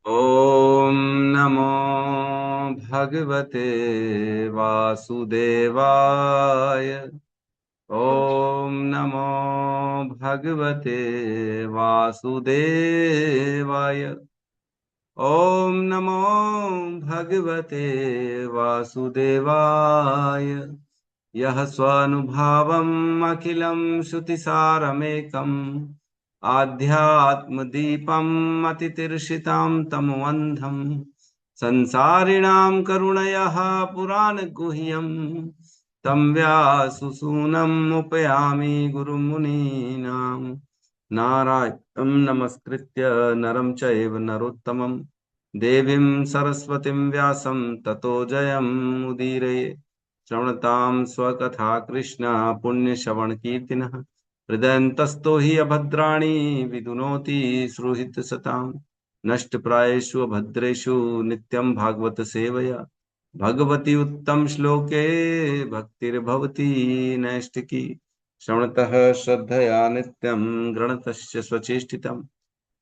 ॐ नमो भगवते वासुदेवाय। ॐ नमो भगवते वासुदेवाय। ॐ नमो भगवते वासुदेवाय। यः स्वानुभावम् अखिलं श्रुतिसारमेकम् आध्यात्मदीपम् अतितीर्षितां तमोऽन्धम् संसारिणां करुणयः पुराणगुह्यम् तं व्याससूनम् उपयामि गुरुमुनीनाम्। नारायणं नमस्कृत्य नरं चैव नरोत्तमं देवीं सरस्वतीं व्यासं ततो जयमुदीरये। श्रवणतां स्वकथा कृष्ण पुण्यश्रवणकीर्तिनः हृदयन्तस्थो हि अभद्राणि विदुनोति सुहृत्सताम्। नष्टप्रायेषु भद्रेषु नित्यं भागवत सेवया भगवती उत्तम श्लोके भक्तिर्भवति नैष्टिकी। श्रवणतः श्रद्धया नित्यं गृणतश्च स्वचेष्टितम्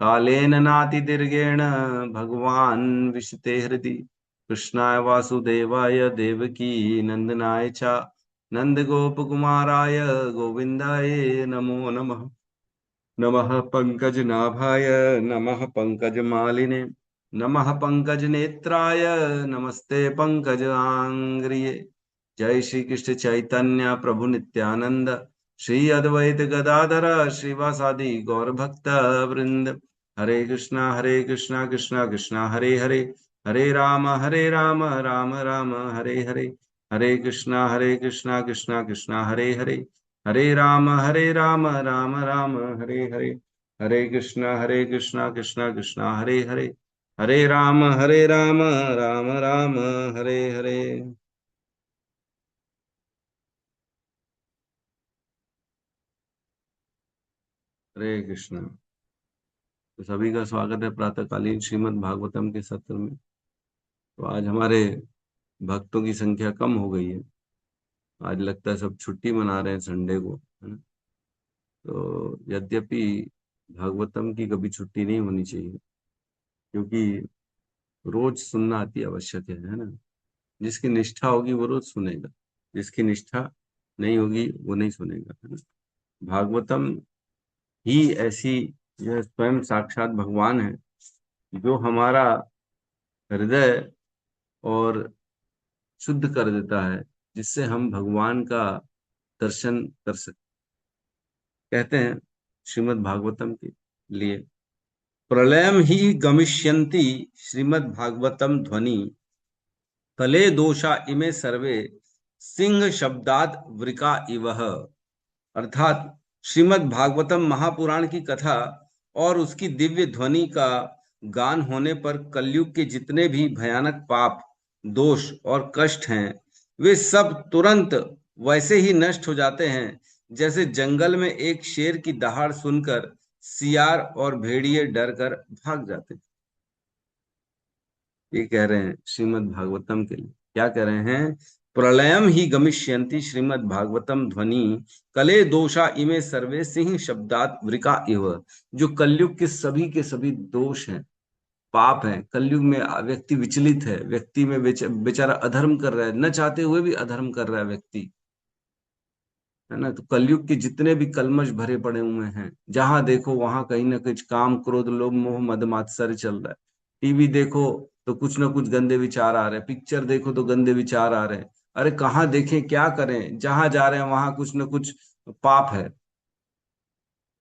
कालेन नातिदीर्घेण भगवान् विशते हृदि। कृष्णाय वासुदेवाय देवकी नंदनाय च नंदगोपकुमाराय गोविन्दाय नमो नमः। नमः पंकजनाभाय नमः पंकजमालिने नमः पंकजनेत्राय नमस्ते पंकजांग्रिये। जय श्री कृष्ण चैतन्य प्रभु नित्यानंद श्री अद्वैत गदाधर श्रीवासादि गौर भक्त वृंद। हरे कृष्णा कृष्णा कृष्णा हरे हरे हरे राम राम राम हरे हरे। हरे कृष्णा कृष्णा कृष्णा हरे हरे राम राम राम हरे हरे। हरे कृष्णा कृष्णा कृष्णा हरे राम राम राम हरे हरे। हरे कृष्णा। तो सभी का स्वागत है प्रातःकालीन श्रीमद् भागवतम के सत्र में। तो आज हमारे भक्तों की संख्या कम हो गई है। आज लगता है सब छुट्टी मना रहे हैं संडे को, है ना। तो यद्यपि भागवतम की कभी छुट्टी नहीं होनी चाहिए, क्योंकि रोज सुनना अति आवश्यक है ना। जिसकी निष्ठा होगी वो रोज सुनेगा, जिसकी निष्ठा नहीं होगी वो नहीं सुनेगा, है ना। भागवतम ही ऐसी जो है स्वयं साक्षात भगवान है, जो हमारा हृदय और शुद्ध कर देता है, जिससे हम भगवान का दर्शन कर सकते। कहते हैं श्रीमद् भागवतम के लिए, प्रलयम ही गमिष्यन्ति श्रीमद् भागवतम ध्वनि कले दोषा इमे सर्वे सिंह शब्दात वृका इवह। अर्थात श्रीमद् भागवतम महापुराण की कथा और उसकी दिव्य ध्वनि का गान होने पर कलयुग के जितने भी भयानक पाप, दोष और कष्ट हैं, वे सब तुरंत वैसे ही नष्ट हो जाते हैं जैसे जंगल में एक शेर की दहाड़ सुनकर सियार और भेड़िए डर कर भाग जाते हैं। ये कह रहे हैं श्रीमद् भागवतम के लिए, क्या कह रहे हैं? प्रलयम ही गमिष्यन्ति श्रीमद् भागवतम ध्वनि कले दोषा इमे सर्वे सिंह शब्दात वृका इव। जो कलयुग के सभी दोष हैं, पाप हैं, कलयुग में व्यक्ति विचलित है, व्यक्ति में बेचारा अधर्म कर रहा है, न चाहते हुए भी अधर्म कर रहा है व्यक्ति, है ना। तो कलयुग के जितने भी कलमश भरे पड़े हुए हैं, जहां देखो वहां कहीं ना कुछ काम क्रोध लोभ मोह मद मात्सर्य चल रहा है। टीवी देखो तो कुछ ना कुछ गंदे विचार आ रहे हैं, पिक्चर देखो तो गंदे विचार आ रहे हैं। अरे कहाँ देखें, क्या करें, जहां जा रहे हैं वहां कुछ ना कुछ पाप है।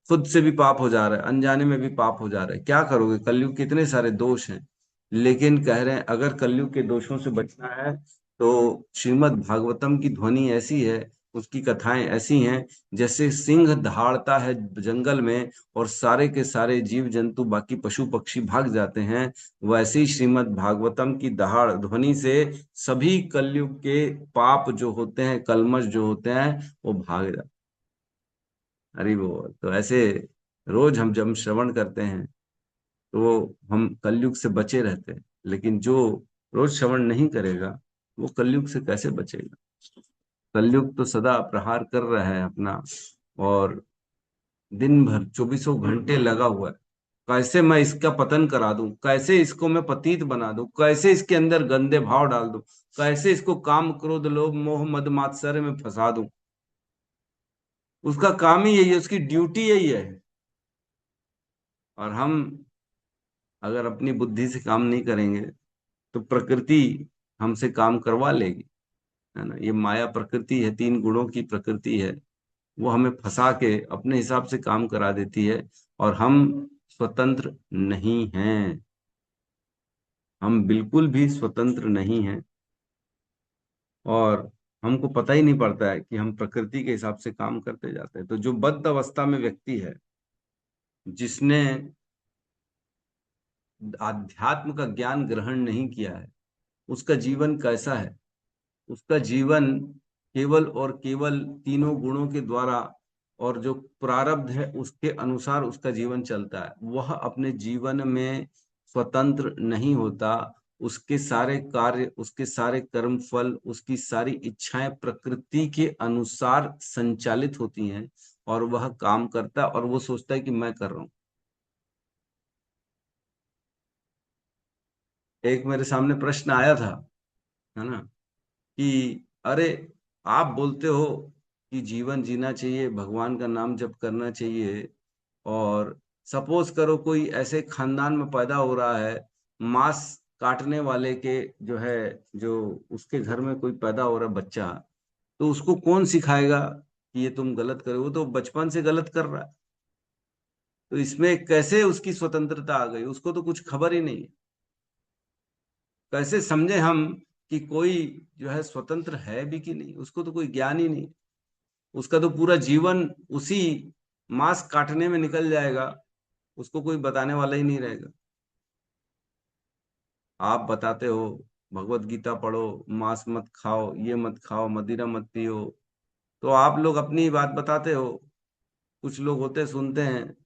खुद से भी पाप हो जा रहा है, अनजाने में भी पाप हो जा रहा है। क्या करोगे, कलयुग के इतने सारे दोष हैं। लेकिन कह रहे हैं अगर कलयुग के दोषों से बचना है तो श्रीमद् भागवतम की ध्वनि ऐसी है, उसकी कथाएं ऐसी हैं, जैसे सिंह दहाड़ता है जंगल में और सारे के सारे जीव जंतु बाकी पशु पक्षी भाग जाते हैं। वैसे ही श्रीमद् भागवतम की दहाड़ ध्वनि से सभी कलयुग के पाप जो होते हैं, कलमश जो होते हैं, वो भाग जाते हैं। अरे वो तो ऐसे रोज हम जब श्रवण करते हैं तो हम कलयुग से बचे रहते हैं। लेकिन जो रोज श्रवण नहीं करेगा वो कलयुग से कैसे बचेगा? कलयुग तो सदा प्रहार कर रहा है अपना, और दिन भर चौबीसों घंटे लगा हुआ है। कैसे मैं इसका पतन करा दूं, कैसे इसको मैं पतित बना दूं, कैसे इसके अंदर गंदे भाव डाल दूं, कैसे इसको काम क्रोध लोभ मोह मद मात्सर्य में फंसा दूं। उसका काम ही यही है, उसकी ड्यूटी यही है। और हम अगर अपनी बुद्धि से काम नहीं करेंगे तो प्रकृति हमसे काम करवा लेगी, है ना। ये माया प्रकृति है, तीन गुणों की प्रकृति है। वो हमें फंसा के अपने हिसाब से काम करा देती है। और हम स्वतंत्र नहीं हैं, हम बिल्कुल भी स्वतंत्र नहीं हैं। और हमको पता ही नहीं पड़ता है कि हम प्रकृति के हिसाब से काम करते जाते हैं। तो जो बद्ध अवस्था में व्यक्ति है, जिसने आध्यात्म का ज्ञान ग्रहण नहीं किया है, उसका जीवन कैसा है? उसका जीवन केवल और केवल तीनों गुणों के द्वारा और जो प्रारब्ध है उसके अनुसार उसका जीवन चलता है। वह अपने जीवन में स्वतंत्र नहीं होता। उसके सारे कार्य, उसके सारे कर्म फल, उसकी सारी इच्छाएं प्रकृति के अनुसार संचालित होती हैं। और वह काम करता है और वो सोचता है कि मैं कर रहा हूं। एक मेरे सामने प्रश्न आया था, है ना, कि अरे, आप बोलते हो कि जीवन जीना चाहिए, भगवान का नाम जप करना चाहिए, और सपोज करो कोई ऐसे खानदान में पैदा हो रहा है, मांस काटने वाले के जो है, जो उसके घर में कोई पैदा हो रहा है बच्चा, तो उसको कौन सिखाएगा कि ये तुम गलत करो? वो तो बचपन से गलत कर रहा है। तो इसमें कैसे उसकी स्वतंत्रता आ गई? उसको तो कुछ खबर ही नहीं है। कैसे समझे हम कि कोई जो है स्वतंत्र है भी कि नहीं? उसको तो कोई ज्ञान ही नहीं। उसका तो पूरा जीवन उसी मांस काटने में निकल जाएगा, उसको कोई बताने वाला ही नहीं रहेगा। आप बताते हो भगवत गीता पढ़ो, मांस मत खाओ, ये मत खाओ, मदिरा मत पियो, तो आप लोग अपनी बात बताते हो। कुछ लोग होते सुनते हैं,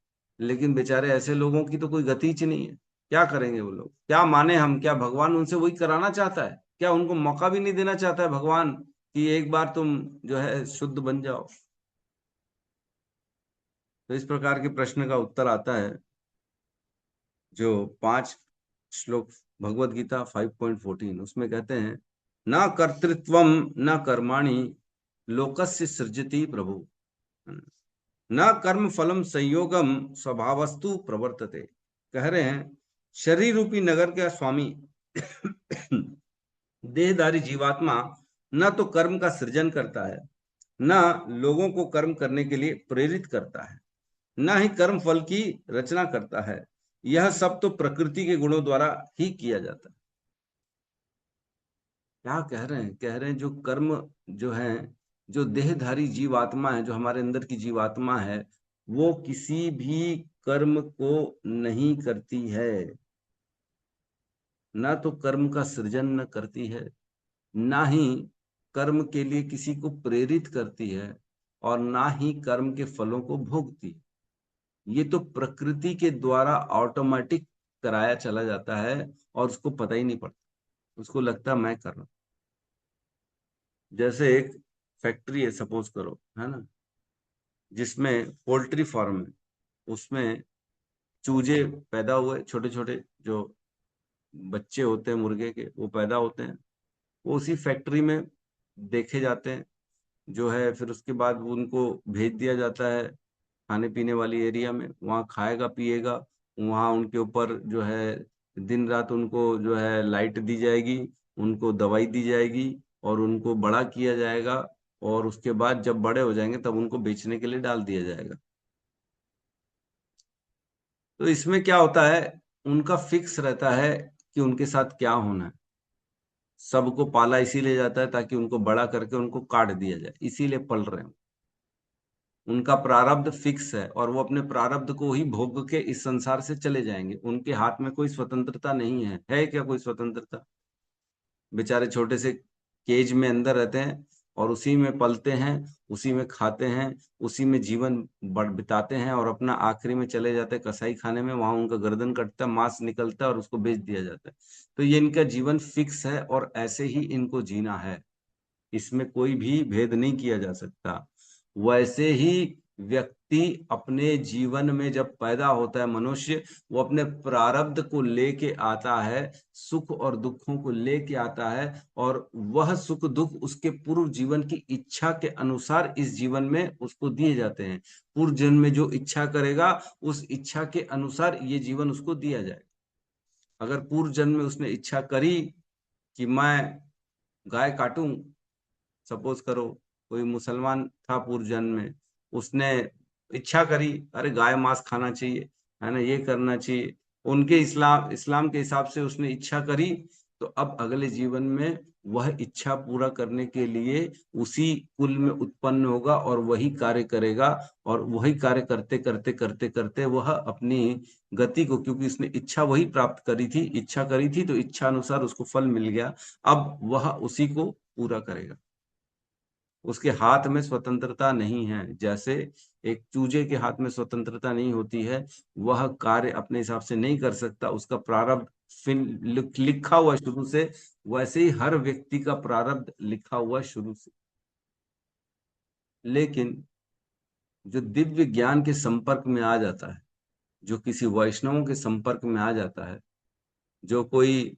लेकिन बेचारे ऐसे लोगों की तो कोई गतीच नहीं है। क्या करेंगे वो लोग? क्या माने हम? क्या भगवान उनसे वही कराना चाहता है? क्या उनको मौका भी नहीं देना चाहता है भगवान कि एक बार तुम जो है शुद्ध बन जाओ? तो इस प्रकार के प्रश्न का उत्तर आता है जो 5 श्लोक भगवत गीता 5.14, उसमें कहते हैं, न कर्तृत्वम न कर्माणि लोकस्य सृजति प्रभु, न कर्म फलम संयोगम स्वभावस्तु प्रवर्तते। कह रहे हैं, शरीर रूपी नगर का स्वामी देहधारी जीवात्मा न तो कर्म का सृजन करता है, न लोगों को कर्म करने के लिए प्रेरित करता है, न ही कर्म फल की रचना करता है। यह सब तो प्रकृति के गुणों द्वारा ही किया जाता है। क्या कह रहे हैं? कह रहे हैं जो कर्म जो है, जो देहधारी जीवात्मा है, जो हमारे अंदर की जीवात्मा है, वो किसी भी कर्म को नहीं करती है। ना तो कर्म का सृजन न करती है, ना ही कर्म के लिए किसी को प्रेरित करती है, और ना ही कर्म के फलों को भोगती है। ये तो प्रकृति के द्वारा ऑटोमेटिक कराया चला जाता है, और उसको पता ही नहीं पड़ता। उसको लगता है मैं कर रहा हूं। जैसे एक फैक्ट्री है, सपोज करो, है ना, जिसमें पोल्ट्री फार्म है, उसमें चूजे पैदा हुए, छोटे छोटे जो बच्चे होते हैं मुर्गे के, वो पैदा होते हैं। वो उसी फैक्ट्री में देखे जाते हैं, जो है, फिर उसके बाद उनको भेज दिया जाता है खाने पीने वाली एरिया में। वहाँ खाएगा पिएगा, वहाँ उनके ऊपर जो है दिन रात उनको जो है लाइट दी जाएगी, उनको दवाई दी जाएगी, और उनको बड़ा किया जाएगा। और उसके बाद जब बड़े हो जाएंगे तब उनको बेचने के लिए डाल दिया जाएगा। तो इसमें क्या होता है, उनका फिक्स रहता है कि उनके साथ क्या होना है। सबको पाला इसीलिए जाता है ताकि उनको बड़ा करके उनको काट दिया जाए, इसीलिए पल रहे हैं। उनका प्रारब्ध फिक्स है, और वो अपने प्रारब्ध को ही भोग के इस संसार से चले जाएंगे। उनके हाथ में कोई स्वतंत्रता नहीं है क्या कोई स्वतंत्रता? बेचारे छोटे से केज में अंदर रहते हैं, और उसी में पलते हैं, उसी में खाते हैं, उसी में जीवन बिताते हैं, और अपना आखिरी में चले जाते हैं कसाई खाने में। वहां उनका गर्दन कटता है, मांस निकलता है, और उसको बेच दिया जाता है। तो ये इनका जीवन फिक्स है, और ऐसे ही इनको जीना है। इसमें कोई भी भेद नहीं किया जा सकता। वैसे ही व्यक्ति अपने जीवन में जब पैदा होता है मनुष्य, वो अपने प्रारब्ध को लेके आता है, सुख और दुखों को लेके आता है, और वह सुख दुख उसके पूर्व जीवन की इच्छा के अनुसार इस जीवन में उसको दिए जाते हैं। पूर्व जन्म में जो इच्छा करेगा उस इच्छा के अनुसार ये जीवन उसको दिया जाएगा। अगर पूर्व जन्म में उसने इच्छा करी कि मैं गाय काटूं, सपोज करो कोई मुसलमान था पूर्व जन्म में, उसने इच्छा करी अरे गाय मांस खाना चाहिए, है ना, ये करना चाहिए, उनके इस्लाम इस्लाम के हिसाब से उसने इच्छा करी, तो अब अगले जीवन में वह इच्छा पूरा करने के लिए उसी कुल में उत्पन्न होगा और वही कार्य करेगा, और वही कार्य करते करते करते करते वह अपनी गति को, क्योंकि उसने इच्छा वही प्राप्त करी थी, इच्छा करी थी तो इच्छा अनुसार उसको फल मिल गया, अब वह उसी को पूरा करेगा। उसके हाथ में स्वतंत्रता नहीं है, जैसे एक चूजे के हाथ में स्वतंत्रता नहीं होती है, वह कार्य अपने हिसाब से नहीं कर सकता, उसका प्रारब्ध लिखा हुआ शुरू से, वैसे ही हर व्यक्ति का प्रारब्ध लिखा हुआ शुरू से। लेकिन जो दिव्य ज्ञान के संपर्क में आ जाता है, जो किसी वैष्णवों के संपर्क में आ जाता है, जो कोई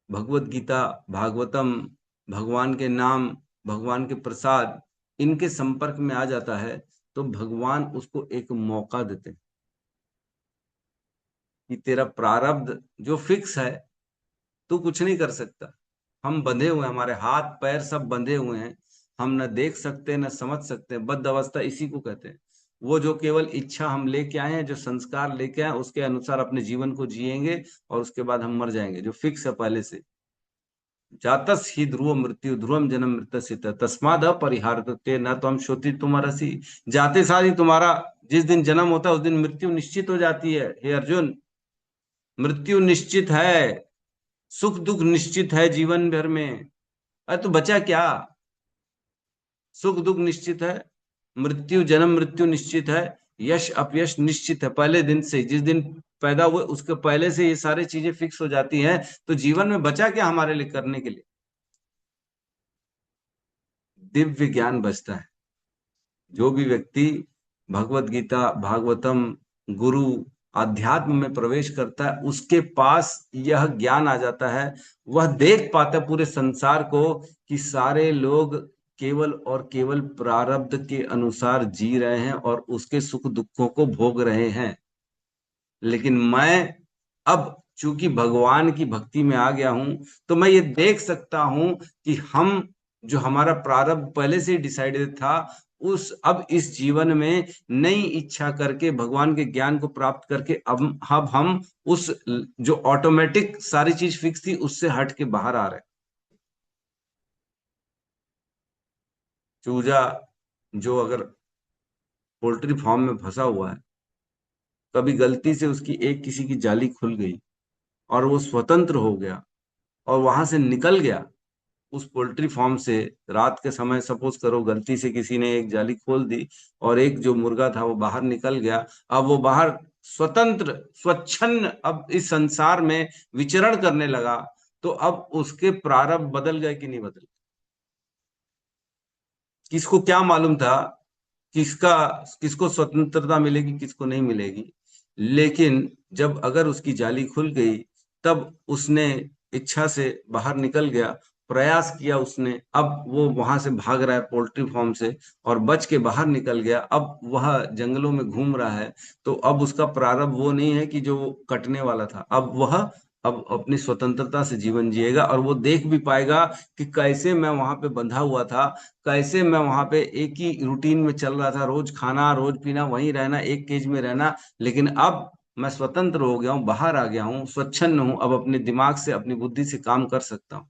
भगवत गीता, भागवतम, भगवान के नाम, भगवान के प्रसाद, इनके संपर्क में आ जाता है, तो भगवान उसको एक मौका देते हैं कि तेरा प्रारब्ध जो फिक्स है, तू कुछ नहीं कर सकता। हम बंधे हुए हैं, हमारे हाथ पैर सब बंधे हुए हैं, हम न देख सकते न समझ सकते, बद्ध अवस्था इसी को कहते हैं। वो जो केवल इच्छा हम लेके आए हैं, जो संस्कार लेके आए, उसके अनुसार अपने जीवन को जिएंगे, और उसके बाद हम मर जाएंगे, जो फिक्स है पहले से। जातस ही ध्रुव मृत्यु ध्रुवम जन्म मृत्युसित तस्माद अपरिहार्यते न तो हम श्रोति तुम्हारसी। जाते साथ ही तुम्हारा जिस दिन जन्म होता है उस दिन मृत्यु निश्चित हो जाती है हे अर्जुन। मृत्यु निश्चित है, सुख दुख निश्चित है जीवन भर में। अरे तो बचा क्या? सुख दुख निश्चित है, मृत्यु जन्म मृत्यु निश्चित है, यश अपयश निश्चित है। पहले दिन से, जिस दिन पैदा हुए उसके पहले से ये सारी चीजें फिक्स हो जाती हैं, तो जीवन में बचा क्या हमारे लिए करने के लिए? दिव्य ज्ञान बचता है। जो भी व्यक्ति भगवत गीता, भागवतम, गुरु, आध्यात्म में प्रवेश करता है, उसके पास यह ज्ञान आ जाता है। वह देख पाता है पूरे संसार को कि सारे लोग केवल और केवल प्रारब्ध के अनुसार जी रहे हैं और उसके सुख दुखों को भोग रहे हैं। लेकिन मैं अब चूंकि भगवान की भक्ति में आ गया हूं, तो मैं ये देख सकता हूं कि हम, जो हमारा प्रारब्ध पहले से ही डिसाइडेड था, उस अब इस जीवन में नई इच्छा करके भगवान के ज्ञान को प्राप्त करके अब हम उस जो ऑटोमेटिक सारी चीज फिक्स थी उससे हट के बाहर आ रहे हैं। चूजा जो अगर पोल्ट्री फार्म में फंसा हुआ है, कभी गलती से उसकी एक किसी की जाली खुल गई और वो स्वतंत्र हो गया और वहां से निकल गया उस पोल्ट्री फार्म से, रात के समय सपोज करो गलती से किसी ने एक जाली खोल दी और एक जो मुर्गा था वो बाहर निकल गया, अब वो बाहर स्वतंत्र स्वच्छंद अब इस संसार में विचरण करने लगा, तो अब उसके प्रारब्ध बदल गए कि नहीं बदल? किसको क्या मालूम था किसका, किसको स्वतंत्रता मिलेगी किसको नहीं मिलेगी? लेकिन जब अगर उसकी जाली खुल गई, तब उसने इच्छा से बाहर निकल गया, प्रयास किया उसने, अब वो वहां से भाग रहा है पोल्ट्री फार्म से और बच के बाहर निकल गया, अब वह जंगलों में घूम रहा है। तो अब उसका प्रारब्ध वो नहीं है कि जो वो कटने वाला था, अब वह अब अपनी स्वतंत्रता से जीवन जिएगा, और वो देख भी पाएगा कि कैसे मैं वहां पे बंधा हुआ था, कैसे मैं वहां पे एक ही रूटीन में चल रहा था, रोज खाना रोज पीना वहीं रहना, एक केज में रहना, लेकिन अब मैं स्वतंत्र हो गया हूँ, बाहर आ गया हूँ, स्वच्छंद हूँ, अब अपने दिमाग से अपनी बुद्धि से काम कर सकता हूँ।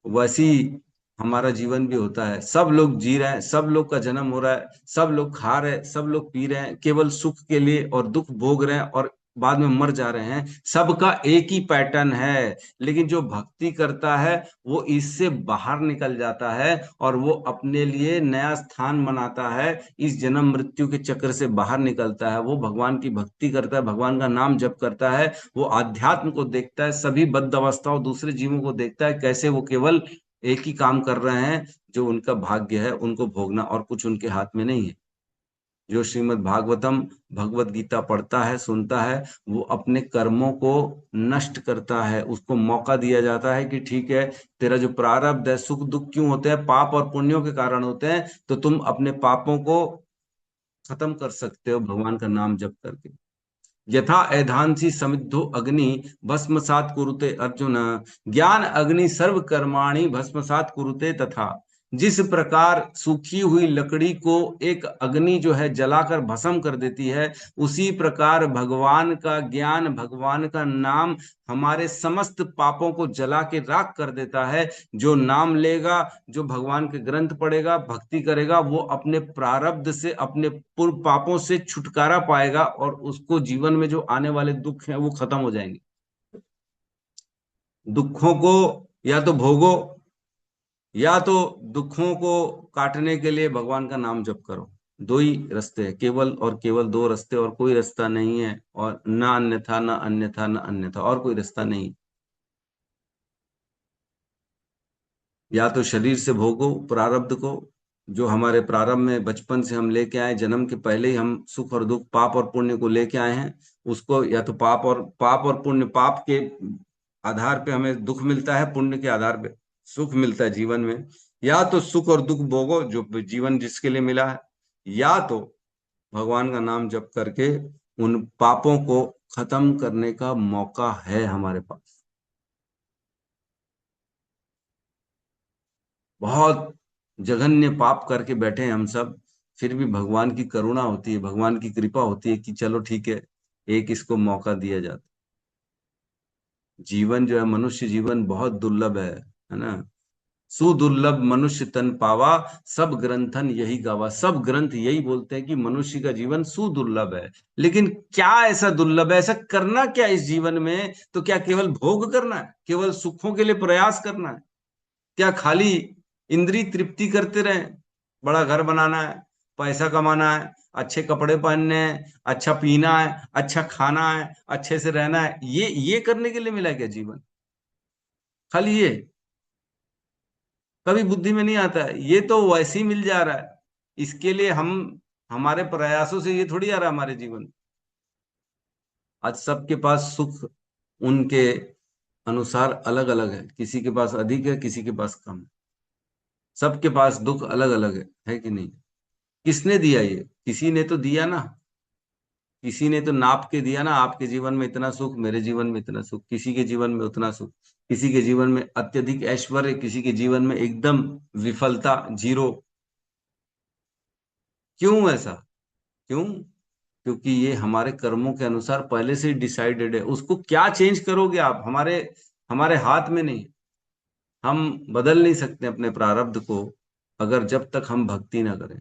वैसी हमारा जीवन भी होता है, सब लोग जी रहे हैं, सब लोग का जन्म हो रहा है, सब लोग खा रहे हैं, सब लोग पी रहे हैं केवल सुख के लिए और दुख भोग रहे हैं और बाद में मर जा रहे हैं। सबका एक ही पैटर्न है, लेकिन जो भक्ति करता है वो इससे बाहर निकल जाता है और वो अपने लिए नया स्थान बनाता है, इस जन्म मृत्यु के चक्र से बाहर निकलता है, वो भगवान की भक्ति करता है, भगवान का नाम जप करता है, वो आध्यात्म को देखता है, सभी बद्ध अवस्थाओं दूसरे जीवों को देखता है, कैसे वो केवल एक ही काम कर रहे हैं, जो उनका भाग्य है उनको भोगना, और कुछ उनके हाथ में नहीं है। जो श्रीमद् भागवतम भगवत गीता पढ़ता है, सुनता है, वो अपने कर्मों को नष्ट करता है। उसको मौका दिया जाता है कि ठीक है, तेरा जो प्रारब्ध है, सुख दुख क्यों होते हैं, पाप और पुण्यों के कारण होते हैं, तो तुम अपने पापों को खत्म कर सकते हो भगवान का नाम जप करके। यथा एधांसी समिद्धो अग्नि भस्मसात कुरुते अर्जुन, ज्ञान अग्नि सर्व कर्माणि भस्मसात कुरुते तथा। जिस प्रकार सूखी हुई लकड़ी को एक अग्नि जो है जलाकर भस्म कर देती है, उसी प्रकार भगवान का ज्ञान, भगवान का नाम हमारे समस्त पापों को जला के राख कर देता है। जो नाम लेगा, जो भगवान के ग्रंथ पढ़ेगा, भक्ति करेगा, वो अपने प्रारब्ध से, अपने पूर्व पापों से छुटकारा पाएगा और उसको जीवन में जो आने वाले दुख हैं वो खत्म हो जाएंगे। दुखों को या तो भोगो, या तो दुखों को काटने के लिए भगवान का नाम जप करो। दो ही रास्ते हैं, केवल और केवल दो रास्ते, और कोई रास्ता नहीं है। और ना अन्यथा, ना अन्यथा, ना अन्यथा, और कोई रास्ता नहीं। या तो शरीर से भोगो प्रारब्ध को, जो हमारे प्रारब्ध में बचपन से हम लेके आए, जन्म के पहले ही हम सुख और दुख, पाप और पुण्य को लेके आए हैं। उसको या तो पाप और पुण्य, पाप के आधार पे हमें दुख मिलता है, पुण्य के आधार पे सुख मिलता है जीवन में। या तो सुख और दुख भोगो जो जीवन जिसके लिए मिला है, या तो भगवान का नाम जप करके उन पापों को खत्म करने का मौका है हमारे पास। बहुत जघन्य पाप करके बैठे हैं हम सब, फिर भी भगवान की करुणा होती है, भगवान की कृपा होती है कि चलो ठीक है, एक इसको मौका दिया जाता। जीवन जो है, मनुष्य जीवन बहुत दुर्लभ है ना। सुदुर्लभ मनुष्य तन पावा, सब ग्रंथन यही गावा। सब ग्रंथ यही बोलते हैं कि मनुष्य का जीवन सुदुर्लभ है। लेकिन क्या ऐसा दुर्लभ है, ऐसा करना क्या इस जीवन में? तो क्या केवल भोग करना है, केवल सुखों के लिए प्रयास करना है? क्या खाली इंद्रिय तृप्ति करते रहे? बड़ा घर बनाना है, पैसा कमाना है, अच्छे कपड़े पहनने हैं, अच्छा पीना है, अच्छा खाना है, अच्छे से रहना है, ये करने के लिए मिला क्या जीवन? खाली ये कभी बुद्धि में नहीं आता है। ये तो वैसे ही मिल जा रहा है। इसके लिए हम, हमारे प्रयासों से ये थोड़ी आ रहा है हमारे जीवन। आज सबके पास सुख उनके अनुसार अलग अलग है, किसी के पास अधिक है, किसी के पास कम है। सबके पास दुख अलग अलग है कि नहीं? किसने दिया ये? किसी ने तो दिया ना। किसी ने तो नाप के दिया ना, आपके जीवन में इतना सुख, मेरे जीवन में इतना सुख, किसी के जीवन में उतना सुख। किसी के जीवन में अत्यधिक ऐश्वर्य, किसी के जीवन में एकदम विफलता, जीरो। क्यों ऐसा? क्यों? क्योंकि ये हमारे कर्मों के अनुसार पहले से ही डिसाइडेड है। उसको क्या चेंज करोगे आप? हमारे हमारे हाथ में नहीं। हम बदल नहीं सकते अपने प्रारब्ध को, अगर जब तक हम भक्ति ना करें।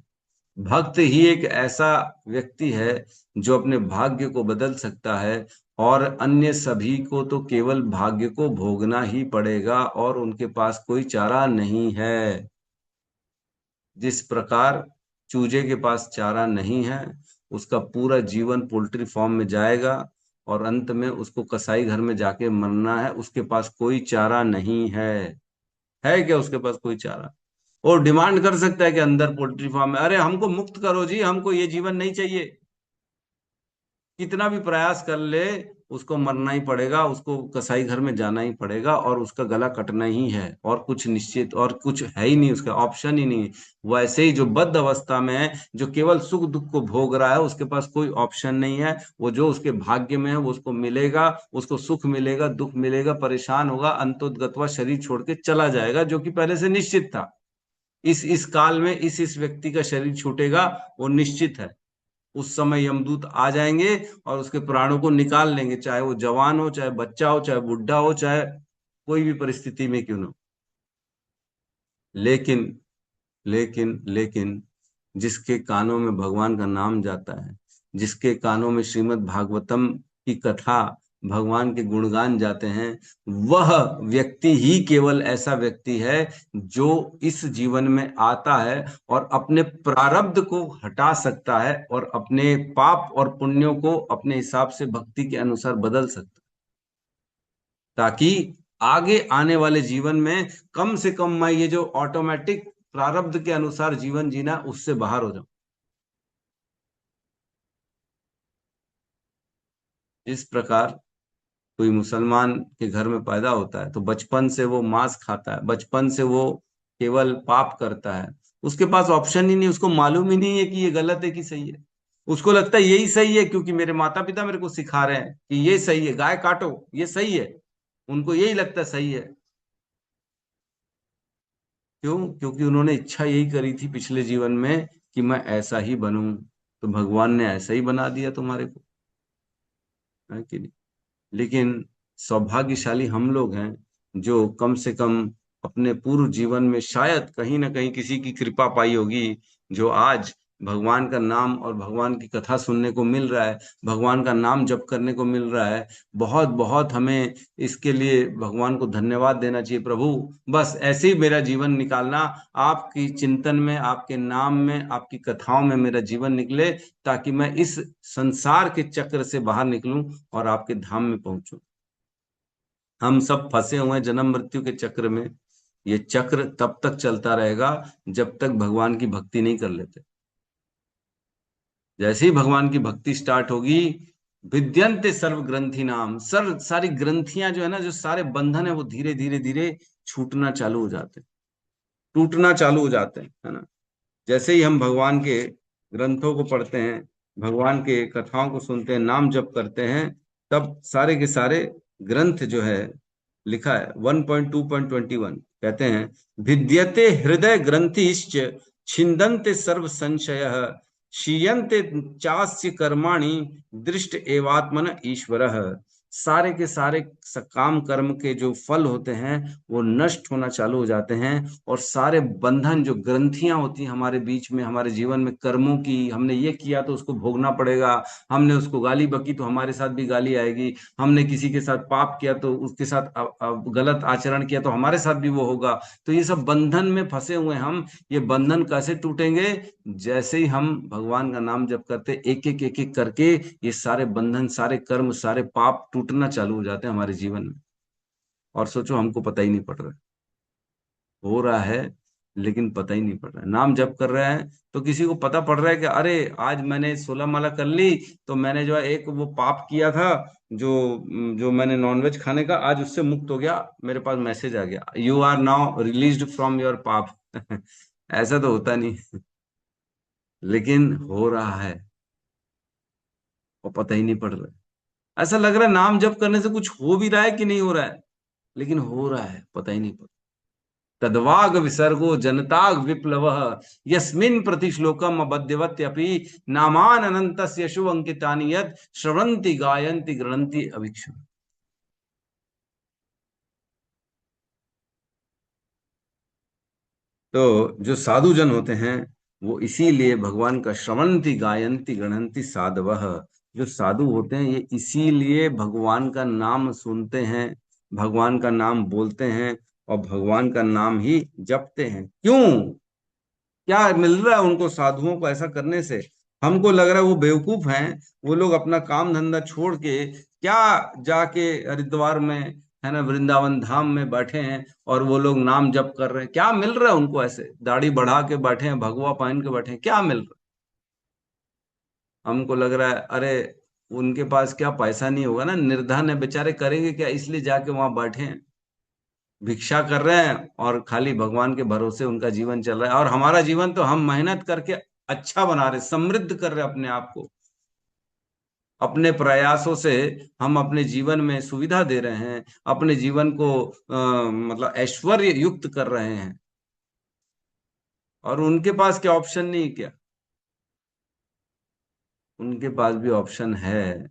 भक्त ही एक ऐसा व्यक्ति है जो अपने भाग्य को बदल सकता है। और अन्य सभी को तो केवल भाग्य को भोगना ही पड़ेगा, और उनके पास कोई चारा नहीं है। जिस प्रकार चूजे के पास चारा नहीं है, उसका पूरा जीवन पोल्ट्री फार्म में जाएगा, और अंत में उसको कसाई घर में जाके मरना है। उसके पास कोई चारा नहीं है। है क्या उसके पास कोई चारा? और डिमांड कर सकता है कि अंदर पोल्ट्री फार्म में, अरे हमको मुक्त करो जी, हमको ये जीवन नहीं चाहिए। कितना भी प्रयास कर ले, उसको मरना ही पड़ेगा, उसको कसाई घर में जाना ही पड़ेगा, और उसका गला कटना ही है। और कुछ निश्चित, और कुछ है ही नहीं, उसका ऑप्शन ही नहीं। वैसे ही जो बद्ध अवस्था में है, जो केवल सुख दुख को भोग रहा है, उसके पास कोई ऑप्शन नहीं है। वो जो उसके भाग्य में है वो उसको मिलेगा। उसको सुख मिलेगा, दुख मिलेगा, परेशान होगा, अंतोदगत्वा शरीर छोड़ के चला जाएगा, जो कि पहले से निश्चित था। इस काल में इस व्यक्ति का शरीर छूटेगा, वो निश्चित है। उस समय यमदूत आ जाएंगे और उसके प्राणों को निकाल लेंगे, चाहे वो जवान हो, चाहे बच्चा हो, चाहे बुढ़ा हो, चाहे कोई भी परिस्थिति में क्यों ना हो। लेकिन लेकिन जिसके कानों में भगवान का नाम जाता है, जिसके कानों में श्रीमद् भागवतम की कथा, भगवान के गुणगान जाते हैं, वह व्यक्ति ही केवल ऐसा व्यक्ति है जो इस जीवन में आता है और अपने प्रारब्ध को हटा सकता है, और अपने पाप और पुण्यों को अपने हिसाब से भक्ति के अनुसार बदल सकता है, ताकि आगे आने वाले जीवन में कम से कम मैं ये जो ऑटोमेटिक प्रारब्ध के अनुसार जीवन जीना, उससे बाहर हो जाऊं। इस प्रकार कोई मुसलमान के घर में पैदा होता है तो बचपन से वो मांस खाता है, बचपन से वो केवल पाप करता है। उसके पास ऑप्शन ही नहीं, उसको मालूम ही नहीं है कि ये गलत है कि सही है। उसको लगता है यही सही है क्योंकि मेरे माता पिता मेरे को सिखा रहे हैं कि ये सही है, गाय काटो ये सही है। उनको यही लगता है सही है। क्यों? क्योंकि उन्होंने इच्छा यही करी थी पिछले जीवन में कि मैं ऐसा ही बनूं, तो भगवान ने ऐसा ही बना दिया तुम्हारे को, है कि नहीं? लेकिन सौभाग्यशाली हम लोग हैं जो कम से कम अपने पूर्व जीवन में शायद कहीं ना कहीं किसी की कृपा पाई होगी, जो आज भगवान का नाम और भगवान की कथा सुनने को मिल रहा है, भगवान का नाम जप करने को मिल रहा है। बहुत बहुत हमें इसके लिए भगवान को धन्यवाद देना चाहिए। प्रभु, बस ऐसे ही मेरा जीवन निकालना, आपकी चिंतन में, आपके नाम में, आपकी कथाओं में मेरा जीवन निकले, ताकि मैं इस संसार के चक्र से बाहर निकलूं और आपके धाम में पहुंचूं। हम सब फंसे हुए हैं जन्म मृत्यु के चक्र में। ये चक्र तब तक चलता रहेगा जब तक भगवान की भक्ति नहीं कर लेते। जैसे ही भगवान की भक्ति स्टार्ट होगी, विद्यन्ते सर्व ग्रंथि नाम, सारी ग्रंथियां जो है ना, जो सारे बंधन है, वो धीरे धीरे धीरे छूटना चालू हो जाते हैं, टूटना चालू हो जाते हैं, है ना। जैसे ही हम भगवान के ग्रंथों को पढ़ते हैं, भगवान के कथाओं को सुनते हैं, नाम जप करते हैं, तब सारे के सारे ग्रंथ जो है, लिखा है 1.2.21, कहते हैं, भिद्यते हृदय ग्रंथिश्च छिन्दन्ते सर्व संशय, क्षीयन्ते चास्य कर्माणि दृष्ट एवात्मन ईश्वरः। सारे के सारे काम कर्म के जो फल होते हैं वो नष्ट होना चालू हो जाते हैं, और सारे बंधन, जो ग्रंथियां होती हैं हमारे बीच में, हमारे जीवन में कर्मों की, हमने ये किया तो उसको भोगना पड़ेगा, हमने उसको गाली बकी तो हमारे साथ भी गाली आएगी, हमने किसी के साथ पाप किया तो उसके साथ गलत आचरण किया तो हमारे साथ भी वो होगा। तो ये सब बंधन में फंसे हुए हैं हम। ये बंधन कैसे टूटेंगे? जैसे ही हम भगवान का नाम जप करते, एक एक करके ये सारे बंधन, सारे कर्म, सारे पाप टूटना चालू हो जाते हैं हमारे जीवन में। और सोचो, हमको पता ही नहीं पड़ रहा है, हो रहा है लेकिन पता ही नहीं पड़ रहा है। नाम जप कर रहे हैं तो किसी को पता पड़ रहा है कि अरे आज मैंने 16 माला कर ली, तो मैंने जो है एक वो पाप किया था, जो जो मैंने नॉनवेज खाने का, आज उससे मुक्त हो गया, मेरे पास मैसेज आ गया, you are now released from your पाप। ऐसा तो होता नहीं, लेकिन हो रहा है और पता ही नहीं पड़ रहा है। ऐसा लग रहा है नाम जप करने से कुछ हो भी रहा है कि नहीं हो रहा है, लेकिन हो रहा है, पता ही नहीं पड़। तद्वाग विसर्गो जनताग विप्लव, यस्मिन् प्रतिश्लोकम अबध्यवत्यपि नामान अनंतस्य शुभ अंकितानि यत् श्रवन्ति गायन्ति गृणन्ति अभिक्षु। तो जो साधु जन होते हैं, वो इसीलिए भगवान का श्रवन्ति गायन्ति गृणन्ति साधवः, जो साधु होते हैं ये इसीलिए भगवान का नाम सुनते हैं, भगवान का नाम बोलते हैं, और भगवान का नाम ही जपते हैं। क्यों? क्या मिल रहा है उनको, साधुओं को ऐसा करने से? हमको लग रहा है वो बेवकूफ हैं, वो लोग अपना काम धंधा छोड़ के क्या जाके हरिद्वार में, है ना, वृंदावन धाम में बैठे हैं और वो लोग नाम जप कर रहे हैं। क्या मिल रहा है उनको? ऐसे दाढ़ी बढ़ा के बैठे हैं, भगवा पहन के बैठे हैं, क्या मिल रहा है? हमको लग रहा है अरे उनके पास क्या पैसा नहीं होगा ना, निर्धन है बेचारे, करेंगे क्या, इसलिए जाके वहां बैठे हैं, भिक्षा कर रहे हैं, और खाली भगवान के भरोसे उनका जीवन चल रहा है। और हमारा जीवन तो हम मेहनत करके अच्छा बना रहे, समृद्ध कर रहे अपने आप को, अपने प्रयासों से हम अपने जीवन में सुविधा दे रहे हैं, अपने जीवन को मतलब ऐश्वर्य युक्त कर रहे हैं। और उनके पास क्या ऑप्शन नहीं क्या? उनके पास भी ऑप्शन है,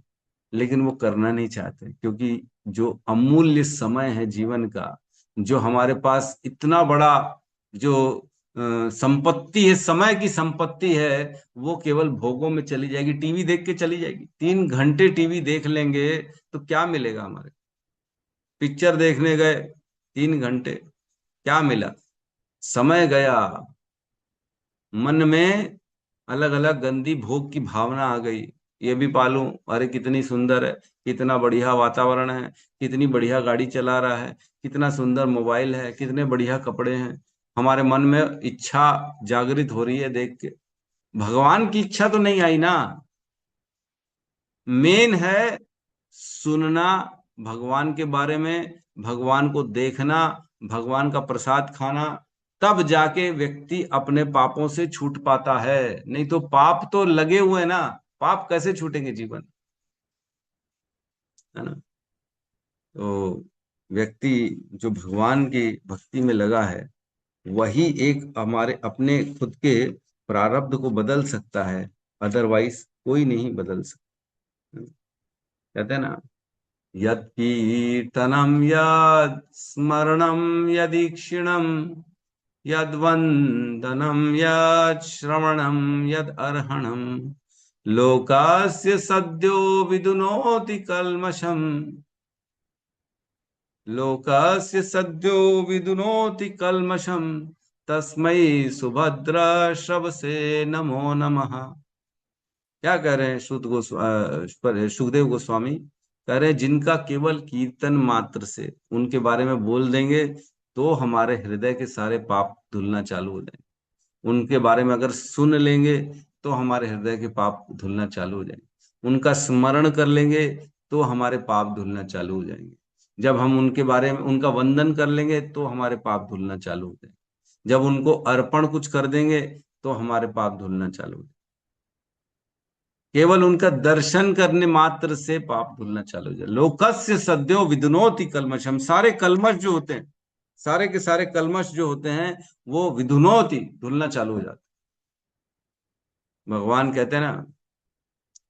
लेकिन वो करना नहीं चाहते, क्योंकि जो अमूल्य समय है जीवन का, जो हमारे पास इतना बड़ा जो संपत्ति है, समय की संपत्ति है, वो केवल भोगों में चली जाएगी, टीवी देख के चली जाएगी। 3 घंटे टीवी देख लेंगे तो क्या मिलेगा हमारे? पिक्चर देखने गए 3 घंटे, क्या मिला? समय गया, मन में अलग अलग गंदी भोग की भावना आ गई। ये भी पालूं, अरे कितनी सुंदर है, कितना बढ़िया वातावरण है, कितनी बढ़िया गाड़ी चला रहा है, कितना सुंदर मोबाइल है, कितने बढ़िया कपड़े हैं। हमारे मन में इच्छा जागृत हो रही है देख के, भगवान की इच्छा तो नहीं आई ना। मेन है सुनना भगवान के बारे में, भगवान को देखना, भगवान का प्रसाद खाना, तब जाके व्यक्ति अपने पापों से छूट पाता है। नहीं तो पाप तो लगे हुए हैं ना, पाप कैसे छूटेंगे जीवन, है ना। तो व्यक्ति जो भगवान की भक्ति में लगा है, वही एक हमारे अपने खुद के प्रारब्ध को बदल सकता है, अदरवाइज कोई नहीं बदल सकता। कहते हैं ना, यत् कीर्तनम यत् स्मरणम यदीक्षिणम यद्वंदनम यत् श्रवणम यद अर्हणम लोकास्य सद्यो विदुनोति कल्मषम, लोकस्य सद्यो विदुनोति कल्मषम तस्मै सुभद्र श्रवसे नमो नमः। क्या कह रहे हैं सुखदेव गोस्वामी कह रहे हैं, जिनका केवल कीर्तन मात्र से उनके बारे में बोल देंगे तो हमारे हृदय के सारे पाप धुलना चालू हो जाएंगे। उनके बारे में अगर सुन लेंगे तो हमारे हृदय के पाप धुलना चालू हो जाएंगे। उनका स्मरण कर लेंगे तो हमारे पाप धुलना चालू हो जाएंगे। जब हम उनके बारे में उनका वंदन कर लेंगे तो हमारे पाप धुलना चालू हो जाएंगे। जब उनको अर्पण कुछ कर देंगे तो हमारे पाप धुलना चालू हो जाएंगे। केवल उनका दर्शन करने मात्र से पाप धुलना चालू हो जाए। लोकस्य सद्यो विदुनोति कलमशम, सारे कलमश जो होते हैं, सारे के सारे कलमश जो होते हैं वो विदुनोति धुलना चालू हो जाते। भगवान कहते हैं ना,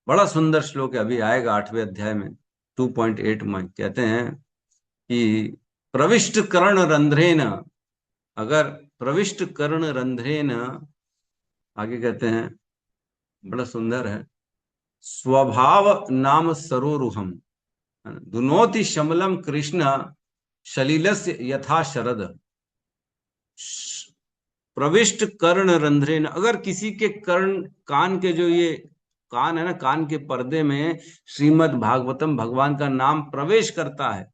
बड़ा सुंदर श्लोक है, अभी आएगा 8वें अध्याय में 2.8 में। कहते हैं कि प्रविष्ट कर्ण रंध्रेन, अगर प्रविष्ट कर्ण रंध्रेन, आगे कहते हैं बड़ा सुंदर है, स्वभाव नाम सरोरुहम दुनोति शमलम कृष्ण शलीलस्य यथा शरद। प्रविष्ट कर्ण रंध्रेन, अगर किसी के कर्ण कान के जो ये कान है ना, कान के पर्दे में श्रीमद् भागवतम भगवान का नाम प्रवेश करता है,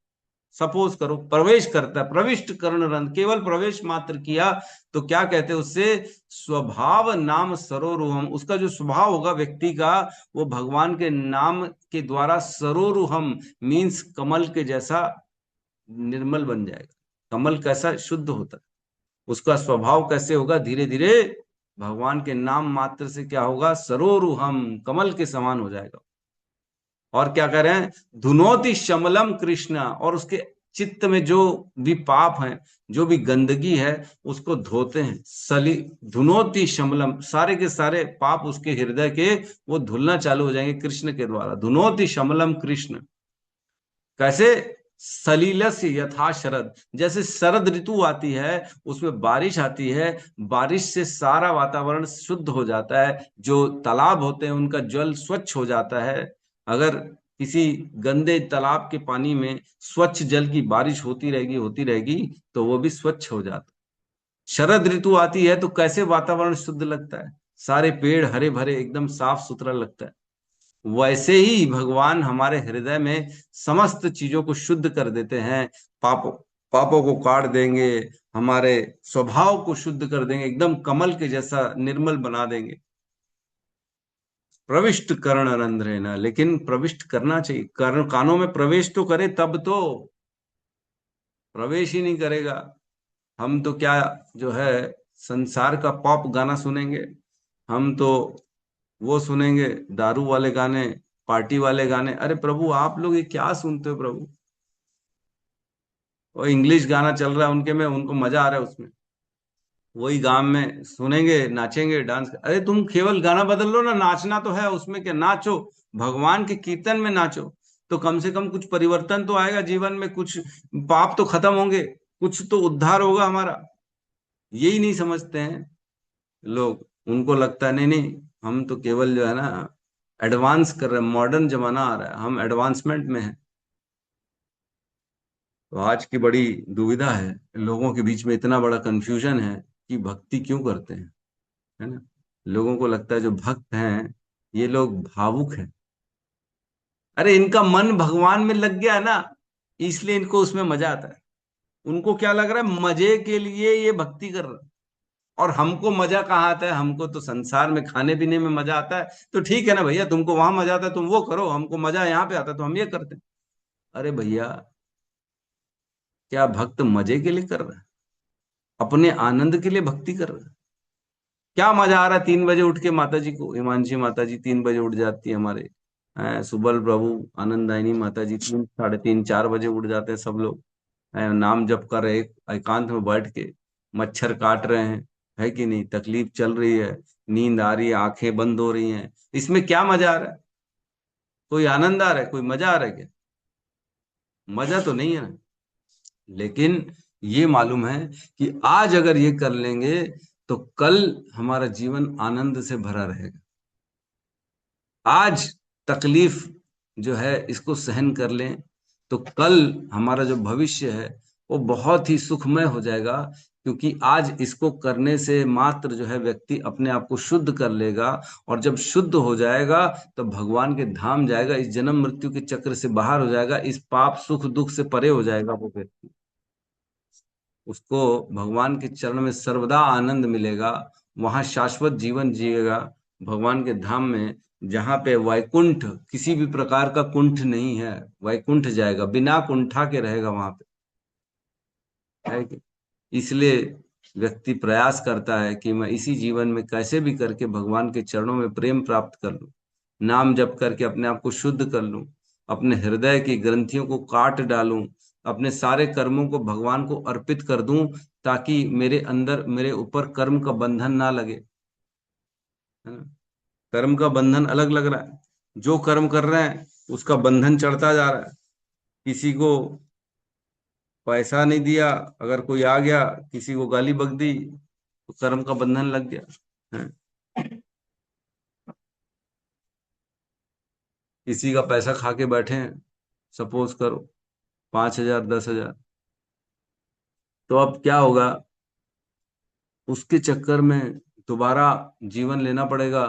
सपोज करो प्रवेश करता है, प्रविष्ट कर्ण रंध्र, केवल प्रवेश मात्र किया, तो क्या कहते हैं उससे, स्वभाव नाम सरोरुहम, उसका जो स्वभाव होगा व्यक्ति का, वो भगवान के नाम के द्वारा सरोरुहम मीन्स कमल के जैसा निर्मल बन जाएगा। कमल कैसा शुद्ध होता है, उसका स्वभाव कैसे होगा, धीरे धीरे भगवान के नाम मात्र से क्या होगा, सरोरुहम कमल के समान हो जाएगा। और क्या कह रहे हैं, धुनोति शमलम कृष्ण, और उसके चित्त में जो भी पाप है, जो भी गंदगी है, उसको धोते हैं। सली धुनोति शमलम, सारे के सारे पाप उसके हृदय के वो धुलना चालू हो जाएंगे कृष्ण के द्वारा। धुनोति शमलम कृष्ण कैसे, सलीलस यथा शरद, जैसे शरद ऋतु आती है, उसमें बारिश आती है, बारिश से सारा वातावरण शुद्ध हो जाता है, जो तालाब होते हैं उनका जल स्वच्छ हो जाता है। अगर किसी गंदे तालाब के पानी में स्वच्छ जल की बारिश होती रहेगी तो वो भी स्वच्छ हो जाता है। शरद ऋतु आती है तो कैसे वातावरण शुद्ध लगता है, सारे पेड़ हरे भरे एकदम साफ सुथरा लगता है। वैसे ही भगवान हमारे हृदय में समस्त चीजों को शुद्ध कर देते हैं, पापों को काट देंगे, हमारे स्वभाव को शुद्ध कर देंगे, एकदम कमल के जैसा निर्मल बना देंगे। प्रविष्ट कर्ण रंध्रे न, लेकिन प्रविष्ट करना चाहिए, कर्ण कानों में प्रवेश तो करे, तब तो, प्रवेश ही नहीं करेगा। हम तो क्या जो है संसार का पॉप गाना सुनेंगे, हम तो वो सुनेंगे दारू वाले गाने, पार्टी वाले गाने। अरे प्रभु आप लोग ये क्या सुनते हो प्रभु, वो इंग्लिश गाना चल रहा है उनके में, उनको मजा आ रहा है उसमें, वही गांव में सुनेंगे, नाचेंगे, डांस। अरे तुम केवल गाना बदल लो ना, नाचना तो है उसमें, क्या नाचो, भगवान के कीर्तन में नाचो, तो कम से कम कुछ परिवर्तन तो आएगा जीवन में, कुछ पाप तो खत्म होंगे, कुछ तो उद्धार होगा हमारा। यही नहीं समझते हैं लोग, उनको लगता है नहीं नहीं, हम तो केवल जो है ना एडवांस कर रहे हैं, मॉडर्न जमाना आ रहा है, हम एडवांसमेंट में हैं। तो आज की बड़ी दुविधा है, लोगों के बीच में इतना बड़ा कंफ्यूजन है कि भक्ति क्यों करते हैं, है ना। लोगों को लगता है जो भक्त हैं ये लोग भावुक हैं। अरे इनका मन भगवान में लग गया है ना, इसलिए इनको उसमें मजा आता है। उनको क्या लग रहा है, मजे के लिए ये भक्ति कर रहा है। और हमको मजा कहाँ आता है? हमको तो संसार में खाने पीने में मजा आता है। तो ठीक है ना भैया, तुमको वहां मजा आता है तुम वो करो, हमको मजा यहाँ पे आता है तो हम ये करते हैं। अरे भैया, क्या भक्त मजे के लिए कर रहा है? अपने आनंद के लिए भक्ति कर रहा है? क्या मजा आ रहा है 3 बजे उठ के? माता जी को, हिमांशी माता जी 3 बजे उठ जाती है हमारे, सुबल प्रभु, आनंदायनी माता जी 3, 3:30, 4 बजे उठ जाते हैं सब लोग। नाम जप कर रहे, एकांत में बैठ के मच्छर काट रहे हैं, है कि नहीं? तकलीफ चल रही है, नींद आ रही है, आंखें बंद हो रही हैं, इसमें क्या मजा आ रहा है? कोई आनंद आ रहा है? कोई मजा आ रहा है क्या? मजा तो नहीं है ना। लेकिन ये मालूम है कि आज अगर ये कर लेंगे तो कल हमारा जीवन आनंद से भरा रहेगा। आज तकलीफ जो है इसको सहन कर लें तो कल हमारा जो भविष्य है वो बहुत ही सुखमय हो जाएगा। क्योंकि आज इसको करने से मात्र जो है व्यक्ति अपने आप को शुद्ध कर लेगा, और जब शुद्ध हो जाएगा तो भगवान के धाम जाएगा, इस जन्म मृत्यु के चक्र से बाहर हो जाएगा, इस पाप सुख दुख से परे हो जाएगा वो व्यक्ति। उसको भगवान के चरण में सर्वदा आनंद मिलेगा, वहां शाश्वत जीवन जिएगा भगवान के धाम में, जहां पे वैकुंठ, किसी भी प्रकार का कुंठ नहीं है। वैकुंठ जाएगा, बिना कुंठा के रहेगा वहां पे, है कि? इसलिए व्यक्ति प्रयास करता है कि मैं इसी जीवन में कैसे भी करके भगवान के चरणों में प्रेम प्राप्त कर लूं, नाम जप करके अपने आप को शुद्ध कर लूं, अपने हृदय की ग्रंथियों को काट डालूं, अपने सारे कर्मों को भगवान को अर्पित कर दूं, ताकि मेरे अंदर, मेरे ऊपर कर्म का बंधन ना लगे, है ना? कर्म का बंधन अलग लग रहा है, जो कर्म कर रहे हैं उसका बंधन चढ़ता जा रहा है। किसी को पैसा नहीं दिया, अगर कोई आ गया किसी को गाली बक दी, तो कर्म का बंधन लग गया है। किसी का पैसा खा के बैठे हैं, सपोज करो 5,000, 10,000, तो अब क्या होगा? उसके चक्कर में दोबारा जीवन लेना पड़ेगा,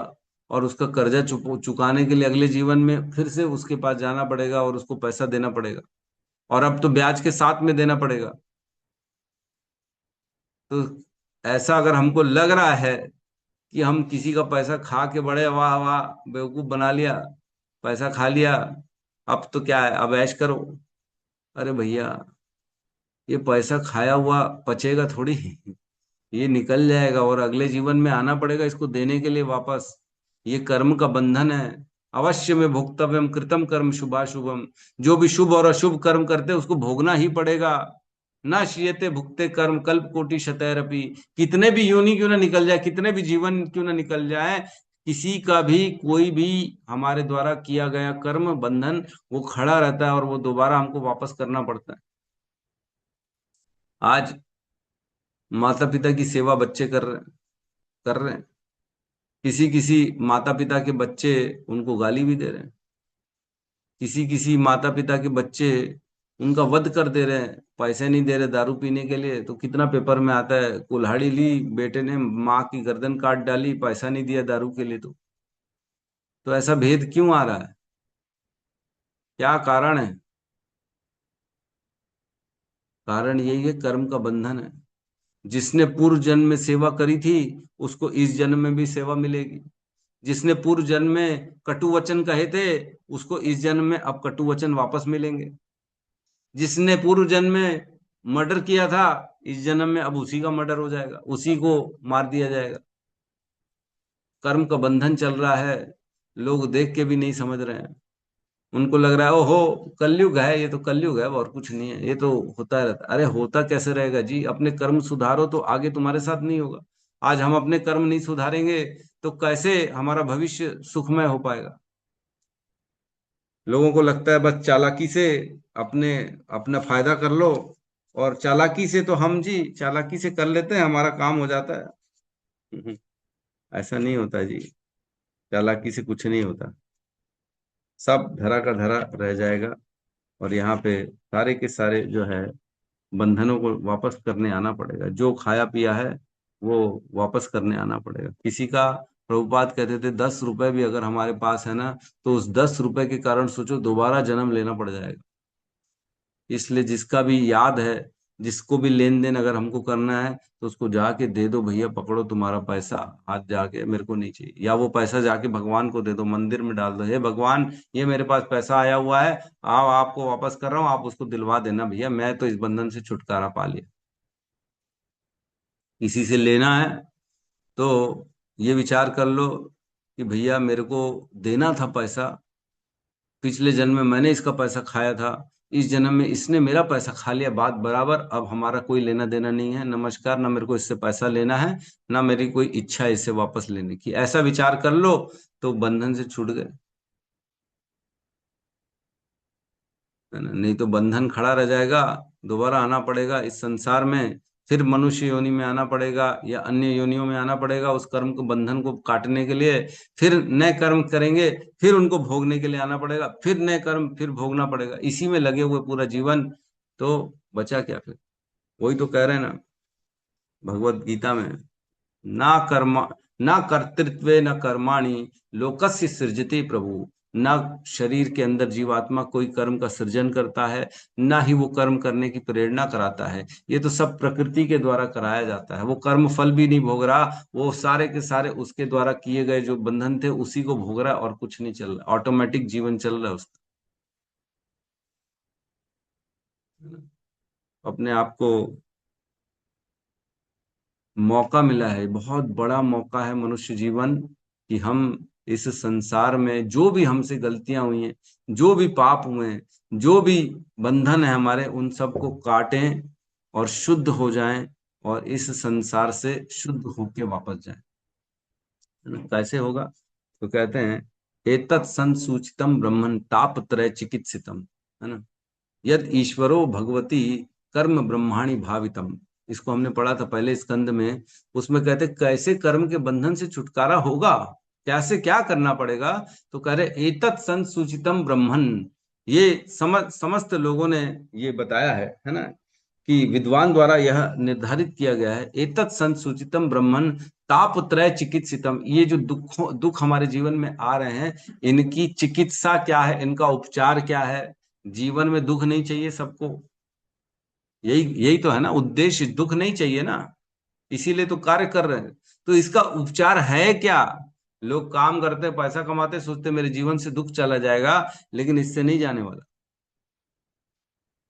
और उसका कर्जा चुकाने के लिए अगले जीवन में फिर से उसके पास जाना पड़ेगा और उसको पैसा देना पड़ेगा, और अब तो ब्याज के साथ में देना पड़ेगा। तो ऐसा अगर हमको लग रहा है कि हम किसी का पैसा खा के बड़े वाह वाह बेवकूफ बना लिया, पैसा खा लिया, अब तो क्या है, अब ऐश करो। अरे भैया, ये पैसा खाया हुआ पचेगा थोड़ी, ये निकल जाएगा और अगले जीवन में आना पड़ेगा इसको देने के लिए वापस। ये कर्म का बंधन है। अवश्य में भोक्तव्यम कृतम कर्म शुभाशुभम, जो भी शुभ और अशुभ कर्म करते हैं उसको भोगना ही पड़ेगा। ना शियते भुगते कर्म कल्प कोटि शतैरपि, कितने भी योनि क्यों ना निकल जाए, कितने भी जीवन क्यों ना निकल जाए, किसी का भी कोई भी हमारे द्वारा किया गया कर्म बंधन वो खड़ा रहता है और वो दोबारा हमको वापस करना पड़ता है। आज माता पिता की सेवा बच्चे कर रहे हैं। किसी किसी माता पिता के बच्चे उनको गाली भी दे रहे हैं। किसी किसी माता पिता के बच्चे उनका वध कर दे रहे हैं, पैसे नहीं दे रहे दारू पीने के लिए, तो कितना पेपर में आता है, कुल्हाड़ी ली बेटे ने, माँ की गर्दन काट डाली, पैसा नहीं दिया दारू के लिए। तो ऐसा भेद क्यों आ रहा है? क्या कारण है? कारण यही है, कर्म का बंधन है। जिसने पूर्व जन्म में सेवा करी थी उसको इस जन्म में भी सेवा मिलेगी। जिसने पूर्व जन्म में कटु वचन कहे थे उसको इस जन्म में अब कटु वचन वापस मिलेंगे। जिसने पूर्व जन्म में मर्डर किया था, इस जन्म में अब उसी का मर्डर हो जाएगा, उसी को मार दिया जाएगा। कर्म का बंधन चल रहा है, लोग देख के भी नहीं समझ रहे हैं। उनको लग रहा है ओहो कलयुग है, ये तो कलयुग है और कुछ नहीं है, ये तो होता रहता। अरे होता कैसे रहेगा जी? अपने कर्म सुधारो तो आगे तुम्हारे साथ नहीं होगा। आज हम अपने कर्म नहीं सुधारेंगे तो कैसे हमारा भविष्य सुखमय हो पाएगा? लोगों को लगता है बस चालाकी से अपने अपना फायदा कर लो, और चालाकी से तो हम जी चालाकी से कर लेते हैं, हमारा काम हो जाता है। ऐसा नहीं होता जी, चालाकी से कुछ नहीं होता, सब धरा का धरा रह जाएगा। और यहाँ पे सारे के सारे जो है बंधनों को वापस करने आना पड़ेगा, जो खाया पिया है वो वापस करने आना पड़ेगा। किसी का, प्रभुपाद कहते थे 10 रुपए भी अगर हमारे पास है ना, तो उस 10 रुपए के कारण सोचो दोबारा जन्म लेना पड़ जाएगा। इसलिए जिसका भी याद है जिसको भी लेन देन अगर हमको करना है तो उसको जाके दे दो, भैया पकड़ो तुम्हारा पैसा, हाथ जाके, मेरे को नहीं चाहिए। या वो पैसा जाके भगवान को दे दो, मंदिर में डाल दो, हे भगवान ये मेरे पास पैसा आया हुआ है, आओ आपको वापस कर रहा हूँ, आप उसको दिलवा देना भैया, मैं तो इस बंधन से छुटकारा पा लिया। किसी से लेना है तो ये विचार कर लो कि भैया मेरे को देना था पैसा, पिछले जन्म में मैंने इसका पैसा खाया था, इस जन्म में इसने मेरा पैसा खा लिया, बात बराबर, अब हमारा कोई लेना देना नहीं है, नमस्कार, ना मेरे को इससे पैसा लेना है, ना मेरी कोई इच्छा है इससे वापस लेने की। ऐसा विचार कर लो तो बंधन से छूट गए, है ना? नहीं तो बंधन खड़ा रह जाएगा, दोबारा आना पड़ेगा इस संसार में, फिर मनुष्य योनि में आना पड़ेगा या अन्य योनियों में आना पड़ेगा उस कर्म को, बंधन को काटने के लिए। फिर नए कर्म करेंगे, फिर उनको भोगने के लिए आना पड़ेगा, फिर नए कर्म फिर भोगना पड़ेगा, इसी में लगे हुए पूरा जीवन, तो बचा क्या फिर? वही तो कह रहे हैं ना भगवत गीता में, ना कर्मा ना कर्तृत्वे न कर्माणि लोकस्य सृजति प्रभु। ना शरीर के अंदर जीवात्मा कोई कर्म का सृजन करता है, ना ही वो कर्म करने की प्रेरणा कराता है, ये तो सब प्रकृति के द्वारा कराया जाता है। वो कर्म फल भी नहीं भोग रहा, वो सारे के सारे उसके द्वारा किए गए जो बंधन थे उसी को भोग रहा है, और कुछ नहीं चल रहा, ऑटोमेटिक जीवन चल रहा है उसका। अपने आप को मौका मिला है, बहुत बड़ा मौका है मनुष्य जीवन, कि हम इस संसार में जो भी हमसे गलतियां हुई हैं, जो भी पाप हुए हैं, जो भी बंधन है हमारे, उन सबको काटें और शुद्ध हो जाएं, और इस संसार से शुद्ध होके वापस जाएं। है ना? कैसे होगा? तो कहते हैं, एतत् संसूचितम ब्रह्मन तापत्रय चिकित्सितम, है ना, यद ईश्वरो भगवती कर्म ब्रह्माणि भावितम। इसको हमने पढ़ा था पहले स्कंद में, उसमें कहते कैसे कर्म के बंधन से छुटकारा होगा, कैसे क्या करना पड़ेगा। तो कह रहे एतत् संसूचितम ब्रह्मन, ये समस्त लोगों ने ये बताया है ना, कि विद्वान द्वारा यह निर्धारित किया गया है, एतत् संसूचितम ब्रह्मन तापत्रय चिकित्सितम, ये जो दुख हमारे जीवन में आ रहे हैं, इनकी चिकित्सा क्या है, इनका उपचार क्या है। जीवन में दुख नहीं चाहिए सबको, यही यही तो है ना उद्देश्य, दुख नहीं चाहिए ना, इसीलिए तो कार्य कर रहे हैं। तो इसका उपचार है क्या? लोग काम करते पैसा कमाते सोचते मेरे जीवन से दुख चला जाएगा, लेकिन इससे नहीं जाने वाला।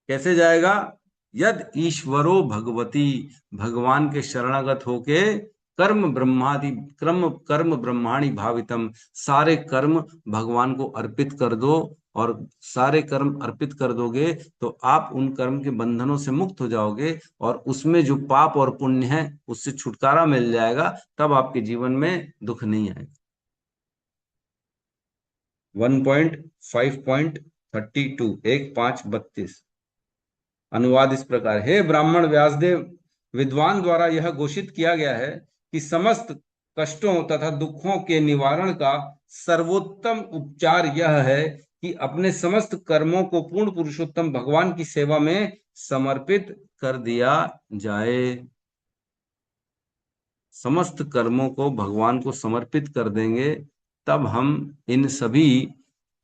कैसे जाएगा? यद ईश्वरो भगवती, भगवान के शरणागत होके, कर्म ब्रह्मादि कर्म कर्म ब्रह्माणि भावितम, सारे कर्म भगवान को अर्पित कर दो, और सारे कर्म अर्पित कर दोगे तो आप उन कर्म के बंधनों से मुक्त हो जाओगे, और उसमें जो पाप और पुण्य है उससे छुटकारा मिल जाएगा, तब आपके जीवन में दुख नहीं आएगा। 1.5.32, 1.5.32 अनुवाद इस प्रकार, हे ब्राह्मण व्यासदेव, विद्वान द्वारा यह घोषित किया गया है कि समस्त कष्टों तथा दुखों के निवारण का सर्वोत्तम उपचार यह है कि अपने समस्त कर्मों को पूर्ण पुरुषोत्तम भगवान की सेवा में समर्पित कर दिया जाए। समस्त कर्मों को भगवान को समर्पित कर देंगे, तब हम इन सभी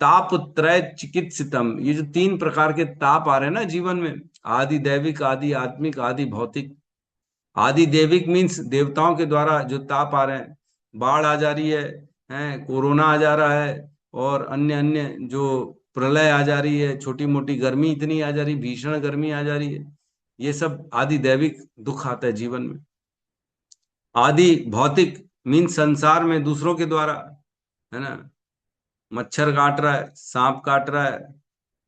तापत्रय चिकित्सितम, ये जो तीन प्रकार के ताप आ रहे हैं ना जीवन में, आदि दैविक, आदि आत्मिक, आदि भौतिक। आदि दैविक मीन्स देवताओं के द्वारा जो ताप आ रहे हैं, बाढ़ आ जा रही है, कोरोना आ जा रहा है, और अन्य अन्य जो प्रलय आ जा रही है, छोटी मोटी गर्मी इतनी आ जा रही, भीषण गर्मी आ जा रही है, ये सब आदि दैविक दुख आता है जीवन में। आदि भौतिक मीन संसार में दूसरों के द्वारा, है ना, मच्छर काट रहा है, सांप काट रहा है,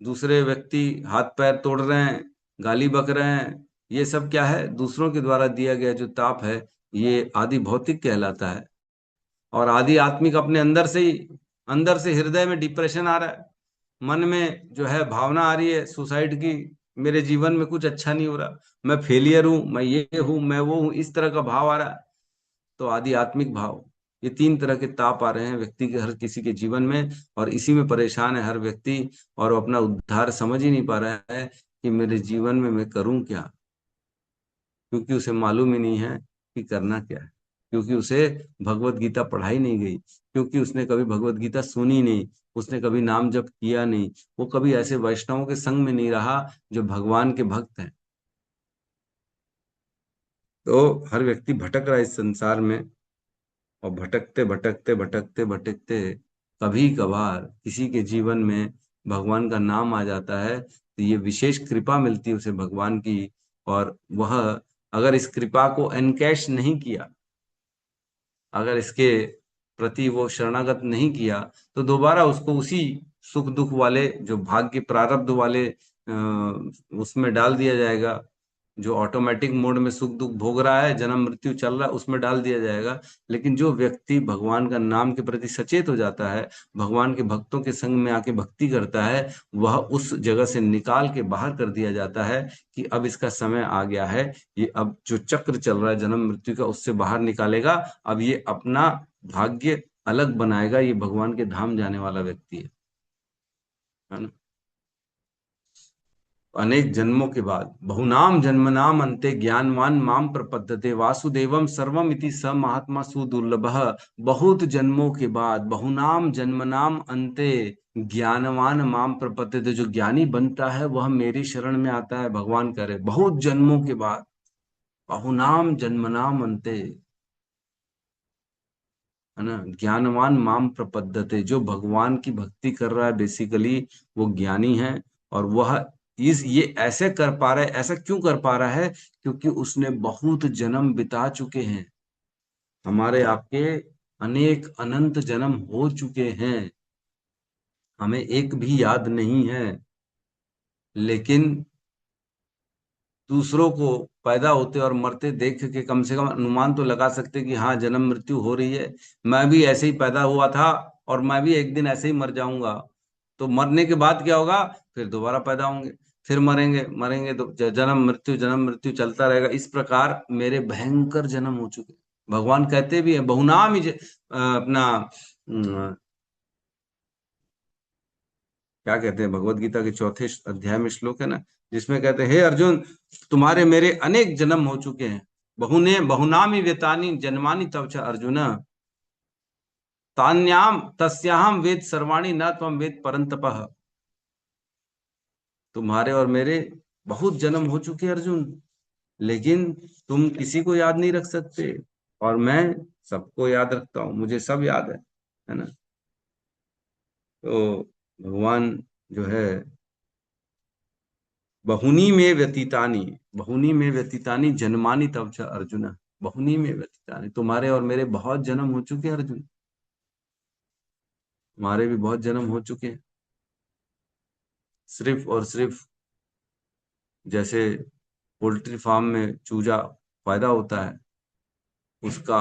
दूसरे व्यक्ति हाथ पैर तोड़ रहे हैं, गाली बक रहे हैं, ये सब क्या है? दूसरों के द्वारा दिया गया जो ताप है, ये आदि भौतिक कहलाता है। और आदि आत्मिक अपने अंदर से ही, अंदर से हृदय में डिप्रेशन आ रहा है, मन में जो है भावना आ रही है सुसाइड की, मेरे जीवन में कुछ अच्छा नहीं हो रहा, मैं फेलियर हूं, मैं ये हूं, मैं वो हूं, इस तरह का भाव आ रहा है। तो आध्यात्मिक भाव, ये तीन तरह के ताप आ रहे हैं व्यक्ति के, हर किसी के जीवन में, और इसी में परेशान है हर व्यक्ति, और वो अपना उद्धार समझ ही नहीं पा रहा है कि मेरे जीवन में मैं करूं क्या, क्योंकि उसे मालूम ही नहीं है कि करना क्या है, क्योंकि उसे भगवत गीता पढ़ाई नहीं गई, क्योंकि उसने कभी भगवत गीता सुनी नहीं, उसने कभी नाम जप किया नहीं, वो कभी ऐसे वैष्णवों के संग में नहीं रहा जो भगवान के भक्त हैं। तो हर व्यक्ति भटक रहा है इस संसार में, और भटकते भटकते भटकते भटकते कभी कभार किसी के जीवन में भगवान का नाम आ जाता है, तो ये विशेष कृपा मिलती है उसे भगवान की। और वह अगर इस कृपा को एनकैश नहीं किया, अगर इसके प्रति वो शरणागत नहीं किया, तो दोबारा उसको उसी सुख दुख वाले, जो भाग्य प्रारब्ध वाले उसमें डाल दिया जाएगा। जो ऑटोमेटिक मोड में सुख दुख भोग रहा है, जन्म मृत्यु चल रहा है, उसमें डाल दिया जाएगा। लेकिन जो व्यक्ति भगवान का नाम के प्रति सचेत हो जाता है, भगवान के भक्तों के संग में आके भक्ति करता है, वह उस जगह से निकाल के बाहर कर दिया जाता है कि अब इसका समय आ गया है, ये अब जो चक्र चल रहा है जन्म मृत्यु का, उससे बाहर निकालेगा। अब ये अपना भाग्य अलग बनाएगा, ये भगवान के धाम जाने वाला व्यक्ति है ना। अनेक जन्मों के बाद, बहुनाम जन्मनाम अंते ज्ञानवान माम प्रपद्यते वासुदेवम सर्वम इति स महात्मा सुदुर्लभः। बहुत जन्मों के बाद, बहुनाम जन्मनाम अंते ज्ञानवान माम प्रपद्यते, जो ज्ञानी बनता है वह मेरी शरण में आता है, भगवान करे बहुत जन्मों के बाद। बहुनाम जन्मनाम अंते, है ना, ज्ञानवान माम प्रपद्यते, जो भगवान की भक्ति कर रहा है बेसिकली वो ज्ञानी है। और वह इस ये ऐसे कर पा रहा है, ऐसा क्यों कर पा रहा है? क्योंकि उसने बहुत जन्म बिता चुके हैं। हमारे आपके अनेक अनंत जन्म हो चुके हैं, हमें एक भी याद नहीं है। लेकिन दूसरों को पैदा होते और मरते देख के कम से कम अनुमान तो लगा सकते कि हाँ जन्म मृत्यु हो रही है, मैं भी ऐसे ही पैदा हुआ था और मैं भी एक दिन ऐसे ही मर जाऊंगा। तो मरने के बाद क्या होगा? फिर दोबारा पैदा होंगे, फिर मरेंगे, मरेंगे तो जन्म मृत्यु चलता रहेगा। इस प्रकार मेरे भयंकर जन्म हो चुके। भगवान कहते भी हैं बहुनाम ही अपना क्या कहते हैं, भगवत गीता के चौथे अध्याय में श्लोक है ना, जिसमें कहते हैं हे अर्जुन, तुम्हारे मेरे अनेक जन्म हो चुके हैं। बहुने बहुनामी व्यतानी जन्मानी तव च अर्जुन, तान्याम तस्याहम वेद सर्वाणि न त्वम वेद परंतपः। तुम्हारे और मेरे बहुत जन्म हो चुके हैं अर्जुन, लेकिन तुम किसी को याद नहीं रख सकते, और मैं सबको याद रखता हूँ, मुझे सब याद है ना। तो भगवान जो है, बहुनी में व्यतीतानी, बहुनी में व्यतीतानी जन्मानी तव च अर्जुन, बहुनी में व्यतीतानी, तुम्हारे और मेरे बहुत जन्म हो चुके हैं अर्जुन, हमारे भी बहुत जन्म हो चुके हैं। सिर्फ और सिर्फ जैसे पोल्ट्री फार्म में चूजा पैदा होता है, उसका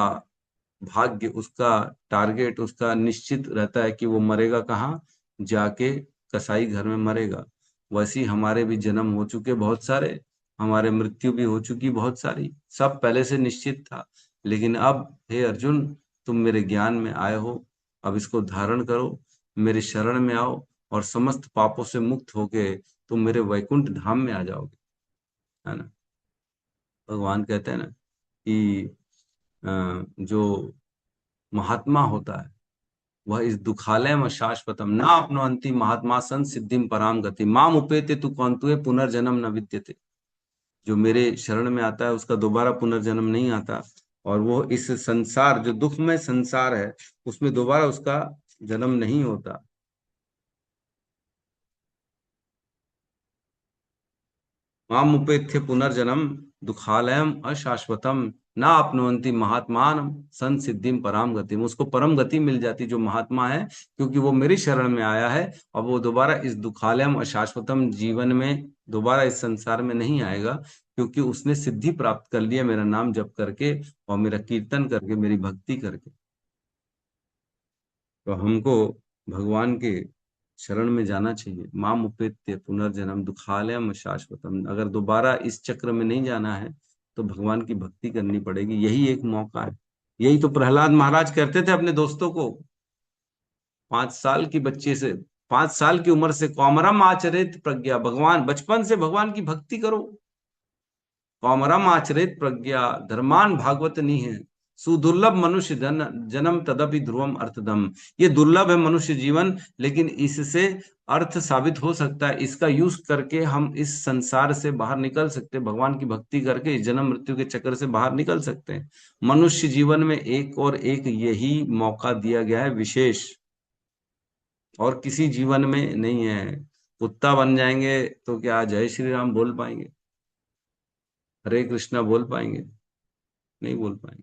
भाग्य, उसका टारगेट, उसका निश्चित रहता है कि वो मरेगा कहाँ, जाके कसाई घर में मरेगा। वैसे ही हमारे भी जन्म हो चुके बहुत सारे, हमारे मृत्यु भी हो चुकी बहुत सारी, सब पहले से निश्चित था। लेकिन अब हे अर्जुन, तुम मेरे ज्ञान में आए हो, अब इसको धारण करो, मेरे शरण में आओ, और समस्त पापों से मुक्त होके तुम मेरे वैकुंठ धाम में आ जाओगे, है ना। भगवान कहते हैं ना कि जो महात्मा होता है वह इस दुखालयम शाश्वतम ना अपनोति महात्मा सन सिद्धिम पराम गति माम उपेते तु कौंतुए पुनर्जन्म न विद्यते। जो मेरे शरण में आता है उसका दोबारा पुनर्जन्म नहीं आता, और वो इस संसार, जो दुखमय संसार है, उसमें दोबारा उसका जन्म नहीं होता। माम उपेत्य पुनर्जन्म दुखालयम अशाश्वतम ना अपनुवंती महात्मान सन सिद्धिम पराम गति, उसको परम गति मिल जाती जो महात्मा है, क्योंकि वो मेरी शरण में आया है। और वो दोबारा इस दुखालयम अशाश्वतम जीवन में दोबारा इस संसार में नहीं आएगा, क्योंकि उसने सिद्धि प्राप्त कर लिया मेरा नाम जप करके और मेरा कीर्तन करके, मेरी भक्ति करके। तो हमको भगवान के शरण में जाना चाहिए। माम उपेत्य पुनर्जन्म दुखालयम शाश्वतम, अगर दोबारा इस चक्र में नहीं जाना है तो भगवान की भक्ति करनी पड़ेगी, यही एक मौका है। यही तो प्रहलाद महाराज करते थे अपने दोस्तों को, 5 साल की बच्चे से, 5 साल की उम्र से, कौमरम आचरित प्रज्ञा, भगवान बचपन से भगवान की भक्ति करो। कौमरम आचरित प्रज्ञा धर्मान भागवत नहीं है, सुदुर्लभ मनुष्य जन्म तदपि ध्रुवम अर्थदम। ये दुर्लभ है मनुष्य जीवन, लेकिन इससे अर्थ साबित हो सकता है। इसका यूज करके हम इस संसार से बाहर निकल सकते हैं, भगवान की भक्ति करके इस जन्म मृत्यु के चक्कर से बाहर निकल सकते हैं। मनुष्य जीवन में एक और एक यही मौका दिया गया है विशेष, और किसी जीवन में नहीं है। कुत्ता बन जाएंगे तो क्या जय श्री राम बोल पाएंगे, हरे कृष्णा बोल पाएंगे? नहीं बोल पाएंगे।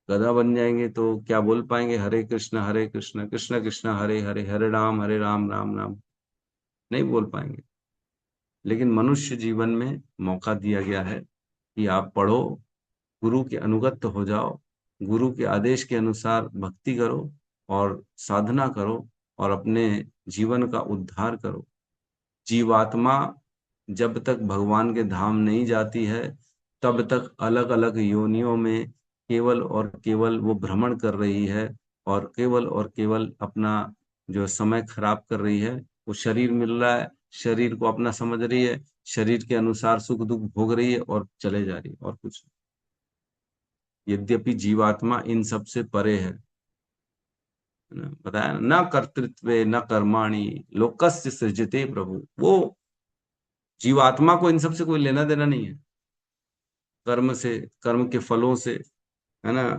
गधा बन जाएंगे तो क्या बोल पाएंगे, हरे कृष्णा कृष्ण कृष्ण हरे हरे, हरे राम राम राम? नहीं बोल पाएंगे। लेकिन मनुष्य जीवन में मौका दिया गया है कि आप पढ़ो, गुरु के अनुगत हो जाओ, गुरु के आदेश के अनुसार भक्ति करो और साधना करो और अपने जीवन का उद्धार करो। जीवात्मा जब तक भगवान के धाम नहीं जाती है, तब तक अलग अलग योनियों में केवल और केवल वो भ्रमण कर रही है, और केवल अपना जो समय खराब कर रही है। वो शरीर मिल रहा है, शरीर को अपना समझ रही है, शरीर के अनुसार सुख दुख भोग रही है और चले जा रही है, और कुछ नहीं। यद्यपि जीवात्मा इन सब से परे है ना? बताया ना, न कर्तृत्वे न कर्माणि लोकस्य सृजते प्रभु। वो जीवात्मा को इन सब से कोई लेना देना नहीं है, कर्म से, कर्म के फलों से, है ना?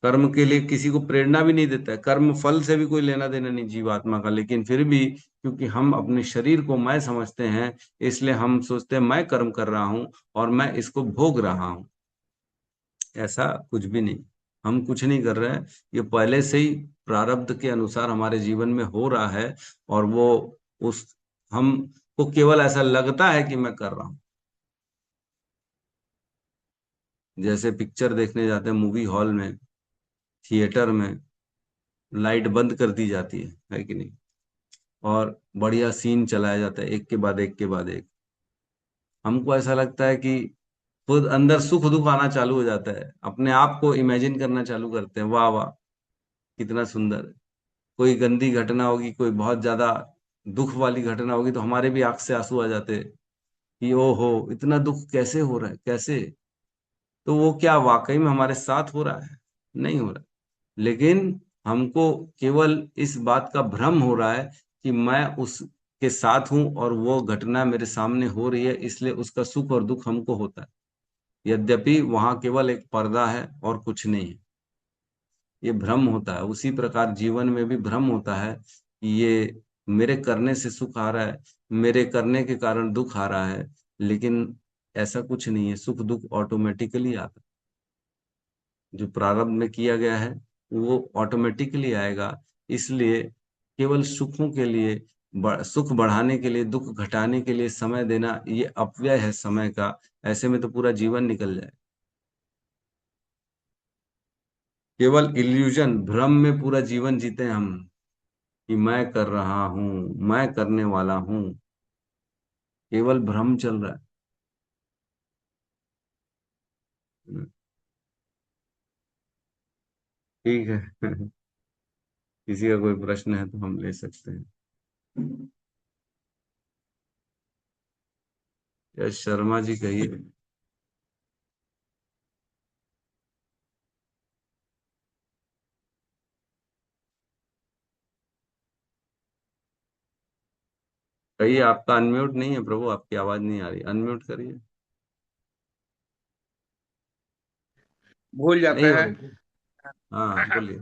कर्म के लिए किसी को प्रेरणा भी नहीं देता है, कर्म फल से भी कोई लेना देना नहीं जीवात्मा का। लेकिन फिर भी क्योंकि हम अपने शरीर को मैं समझते हैं, इसलिए हम सोचते हैं मैं कर्म कर रहा हूं और मैं इसको भोग रहा हूं। ऐसा कुछ भी नहीं। हम कुछ नहीं कर रहे हैं, ये पहले से ही प्रारब्ध के अनुसार हमारे जीवन में हो रहा है। और वो उस हमको केवल ऐसा लगता है कि मैं कर रहा हूं। जैसे पिक्चर देखने जाते हैं मूवी हॉल में, थिएटर में, लाइट बंद कर दी जाती है कि नहीं? और बढ़िया सीन चलाया जाता है, एक के बाद एक के बाद एक। हमको ऐसा लगता है कि खुद अंदर सुख दुख आना चालू हो जाता है, अपने आप को इमेजिन करना चालू करते हैं, वाह वाह कितना सुंदर है। कोई गंदी घटना होगी, कोई बहुत ज्यादा दुख वाली घटना होगी, तो हमारे भी आंख से आंसू आ जाते हैं कि ओ हो, इतना दुख कैसे हो रहा है, कैसे? तो वो क्या वाकई में हमारे साथ हो रहा है? नहीं हो रहा। लेकिन हमको केवल इस बात का भ्रम हो रहा है कि मैं उसके साथ हूं और वो घटना मेरे सामने हो रही है, इसलिए उसका सुख और दुख हमको होता है। यद्यपि वहां केवल एक पर्दा है और कुछ नहीं है। ये भ्रम होता है। उसी प्रकार जीवन में भी भ्रम होता है कि ये मेरे करने से सुख आ रहा है, मेरे करने के कारण दुख आ रहा है। लेकिन ऐसा कुछ नहीं है, सुख दुख ऑटोमेटिकली आता है। जो प्रारब्ध में किया गया है वो ऑटोमेटिकली आएगा। इसलिए केवल सुखों के लिए, सुख बढ़ाने के लिए, दुख घटाने के लिए समय देना, ये अपव्यय है समय का। ऐसे में तो पूरा जीवन निकल जाए। केवल इल्यूजन, भ्रम में पूरा जीवन जीते हैं हम कि मैं कर रहा हूं, मैं करने वाला हूं। केवल भ्रम चल रहा है। ठीक है। किसी का कोई प्रश्न है तो हम ले सकते हैं। यश शर्मा जी कहिए। कहिए, आपका अनम्यूट नहीं है प्रभु, आपकी आवाज नहीं आ रही, अनम्यूट करिए। भूल जाते नहीं हो हैं। रही? हाँ बोलिए।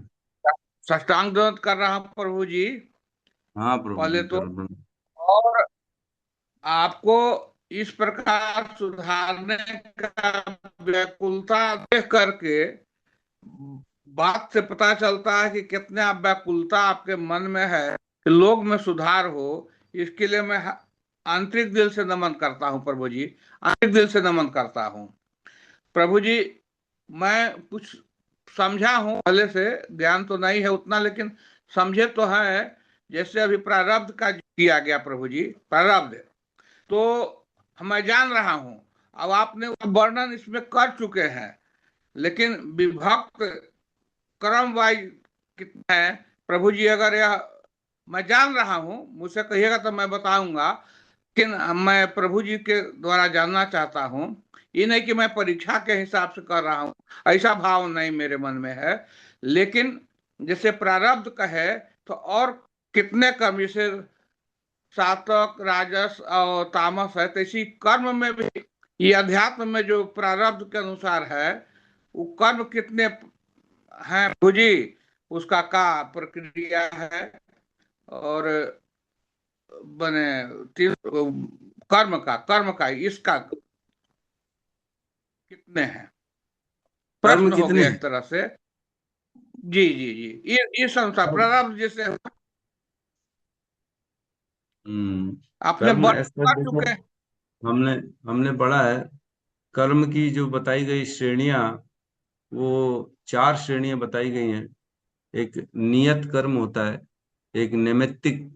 साष्टांग दंड कर रहा हूं प्रभु जी, हाँ प्रभु पहले जी तो। कर दो। और आपको इस प्रकार सुधारने का व्याकुलता देख करके बात से पता चलता है कि कितना व्याकुलता आपके मन में है कि लोग में सुधार हो। इसके लिए मैं आंतरिक दिल से नमन करता हूं प्रभु जी, आंतरिक दिल से नमन करता हूं प्रभु जी। मैं कुछ समझा हूं, पहले से ज्ञान तो नहीं है उतना, लेकिन समझे तो है। जैसे अभी प्रारब्ध का किया गया प्रभु जी, प्रारब्ध तो मैं जान रहा हूं। अब आपने वर्णन इसमें कर चुके हैं, लेकिन विभक्त क्रम वाइज कितना है प्रभु जी? अगर यह मैं जान रहा हूं, मुझसे कहिएगा तो मैं बताऊंगा लेकिन मैं प्रभु जी के द्वारा जानना चाहता हूँ, ये नहीं कि मैं परीक्षा के हिसाब से कर रहा हूँ, ऐसा भाव नहीं मेरे मन में है। लेकिन जैसे प्रारब्ध का है, तो और कितने कर्म, जैसे सात्विक राजस और तामस है, तो इसी कर्म में भी, ये अध्यात्म में जो प्रारब्ध के अनुसार है, वो कर्म कितने हैं प्रभु जी, उसका का प्रक्रिया है, और बने तीन कर्म का इसका कितने हैं, कर्म प्रश्न हो कितने गया हैं? एक तरह से। जी जी जी, ये संसार कर्म प्रारब्ध जैसे हम्म आपने कर्म वर्णन ऐसा कर देखो, चुके हैं। हमने हमने पढ़ा है, कर्म की जो बताई गई श्रेणियां, वो 4 श्रेणियां बताई गई हैं। एक नियत कर्म होता है, एक नैमित्तिक,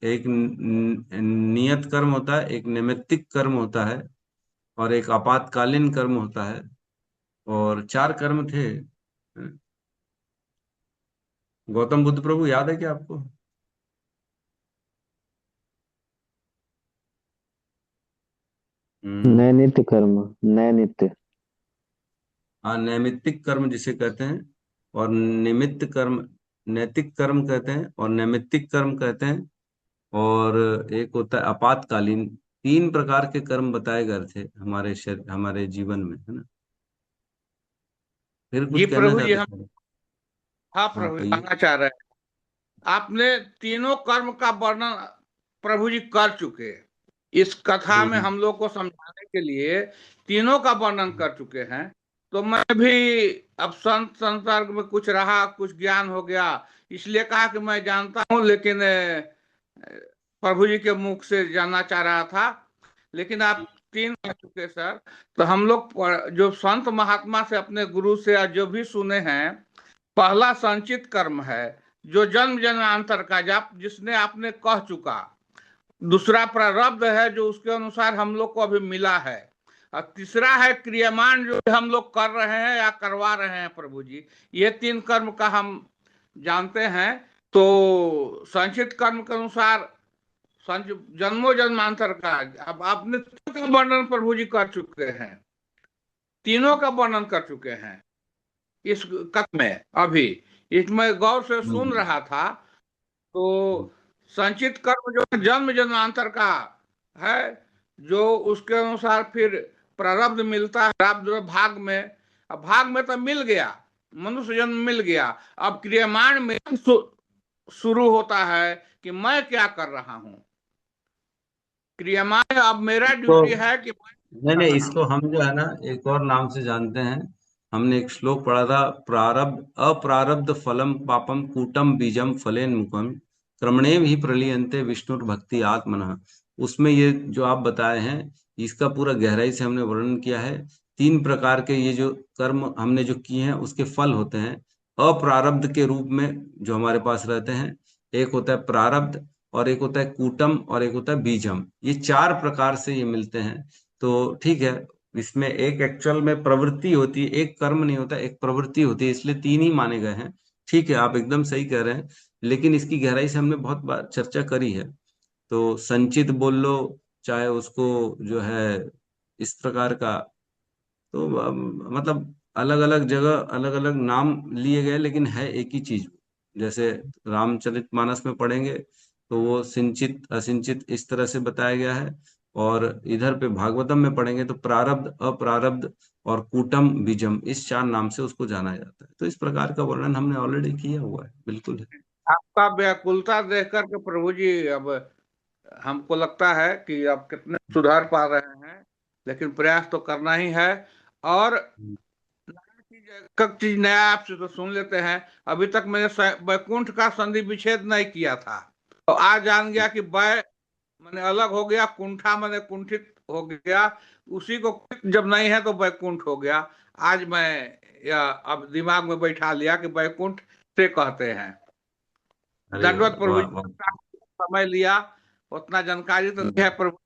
एक नियत कर्म होता है, एक नैमित्तिक कर्म होता है, और एक आपातकालीन कर्म होता है। और 4 कर्म थे। गौतम बुद्ध प्रभु याद है क्या आपको? हम्म नैनित्य कर्म। नैनित्य। हाँ, नैमित्तिक कर्म जिसे कहते हैं, और निमित्त कर्म, नैतिक कर्म कहते हैं, और नैमित्तिक कर्म कहते हैं। और एक होता है आपातकालीन। 3 प्रकार के कर्म बताए गए थे हमारे शरीर, हमारे जीवन में, है ना? फिर जी कुछ कहना प्रभु जी, चाहते हम, थे? हाँ हाँ, प्रभु जी, कहिए। कहना चाह रहे हैं, आपने तीनों कर्म का वर्णन प्रभु जी कर चुके हैं। इस कथा में हम्म हम लोग को समझाने के लिए तीनों का वर्णन कर चुके हैं। तो मैं भी, अब संत संसर्ग में कुछ रहा, कुछ ज्ञान हो गया, इसलिए कहा कि मैं जानता हूँ, लेकिन प्रभु जी के मुख से जानना चाह रहा था। लेकिन आप तीन कह चुके सर। तो हम लोग जो संत महात्मा से, अपने गुरु से, या जो भी सुने हैं, पहला संचित कर्म है, जो जन्म जन्मांतर का, जिसने आपने कह चुका। दूसरा प्रारब्ध है, जो उसके अनुसार हम लोग को अभी मिला है। और तीसरा है क्रियामान, जो हम लोग कर रहे हैं या करवा रहे हैं प्रभु जी। ये 3 कर्म का हम जानते हैं। तो संचित कर्म के अनुसार जन्मों जन्मांतर का, अब आपने तीनों का वर्णन प्रभु जी कर चुके हैं, तीनों का वर्णन कर चुके हैं इस कथ में अभी। इसमें गौर से सुन हम्म रहा था, तो संचित कर्म जो है जन्म जन्मांतर का है, जो उसके अनुसार फिर प्रारब्ध मिलता है, प्रारब्ध भाग में। अब भाग में तो मिल गया, मनुष्य जन्म मिल गया। अब क्रियमाण में शुरू होता है कि मैं क्या कर रहा हूं। क्रियमाण, अब मेरा तो ड्यूटी है कि मैं नहीं कर नहीं, रहा इसको हूं। हम जो है ना एक और नाम से जानते हैं। हमने एक श्लोक पढ़ा था, प्रारब्ध अप्रारब्ध फलम पापम कूटम बीजम फलेन मुखम क्रमणेव ही प्रलीयन्ते विष्णुर भक्ति आत्मनः। उसमें ये जो आप बताए हैं, इसका पूरा गहराई से हमने वर्णन किया है। 3 प्रकार के ये जो कर्म हमने जो किए हैं, उसके फल होते हैं अप्रारब्ध के रूप में, जो हमारे पास रहते हैं। एक होता है प्रारब्ध, और एक होता है कूटम, और एक होता है बीजम। ये 4 प्रकार से ये मिलते हैं। तो ठीक है, इसमें एक एक्चुअल में प्रवृत्ति होती है, एक कर्म नहीं होता, एक प्रवृत्ति होती है, इसलिए 3 ही माने गए हैं। ठीक है, आप एकदम सही कह रहे हैं। लेकिन इसकी गहराई से हमने बहुत बार चर्चा करी है। तो संचित बोल लो, चाहे उसको जो है इस प्रकार का, तो मतलब अलग अलग जगह अलग अलग नाम लिए गए, लेकिन है एक ही चीज। जैसे रामचरितमानस में पढ़ेंगे, तो वो सिंचित असिंचित इस तरह से बताया गया है। और इधर पे भागवतम में पढ़ेंगे तो प्रारब्ध अप्रारब्ध और कूटम बीजम, इस 4 नाम से उसको जाना जाता है। तो इस प्रकार का वर्णन हमने ऑलरेडी किया हुआ है, बिल्कुल है। आपका व्याकुलता देख करके प्रभु जी, अब हमको लगता है कि आप कितने सुधार पा रहे हैं। लेकिन प्रयास तो करना ही है। और चीज नया आपसे तो सुन लेते हैं। अभी तक मैंने वैकुंठ का संधि विच्छेद नहीं किया था, तो आज जान गया कि वै मैंने अलग हो गया, कुंठा मैंने कुंठित हो गया। उसी को जब नहीं है तो वैकुंठ हो गया। आज मैं अब दिमाग में बैठा लिया कि वैकुंठ से कहते हैं। अरे दंडवत प्रभु वाह जी, वाह। समय लिया, उतना जानकारी तो है प्रभु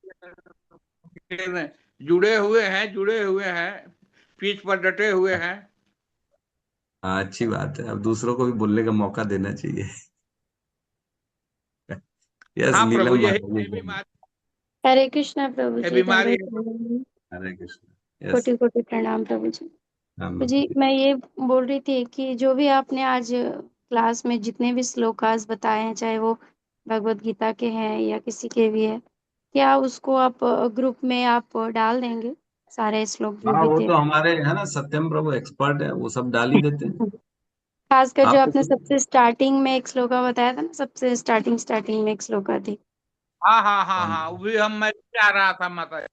जी ने। जुड़े हुए हैं, जुड़े हुए हैं, पीठ पर डटे हुए हैं। हाँ, अच्छी बात है, अब दूसरों को भी बोलने का मौका देना चाहिए। यस, हाँ प्रभु नीलम जी, यही माता जी यही बोलिए। बीमारी हरे कृष्णा प्रभु ये जी, बीमारी दंडवत है। प्रणाम। हरे कृष्ण। यस। कोटि कोटि प्रणाम प्रभु जी। हाँ तो जी माता जी। मैं ये बोल रही थी कि जो भी आपने आज क्लास में जितने भी श्लोकास बताए हैं, चाहे वो भगवत गीता के हैं या किसी के भी है, क्या उसको आप ग्रुप में आप डाल देंगे, सारे श्लोक जो हाँ भी वो थे? तो हमारे है ना, सत्यम प्रभु एक्सपर्ट है, वो सब डाल ही देते हैं। खासकर जो आपको आपने सबसे स्टार्टिंग में एक श्लोका बताया था ना, सबसे स्टार्टिंग में एक श्लोका थी। हाँ हाँ हाँ कौन हाँ, वो भी मैं भी आ रहा था माता जी।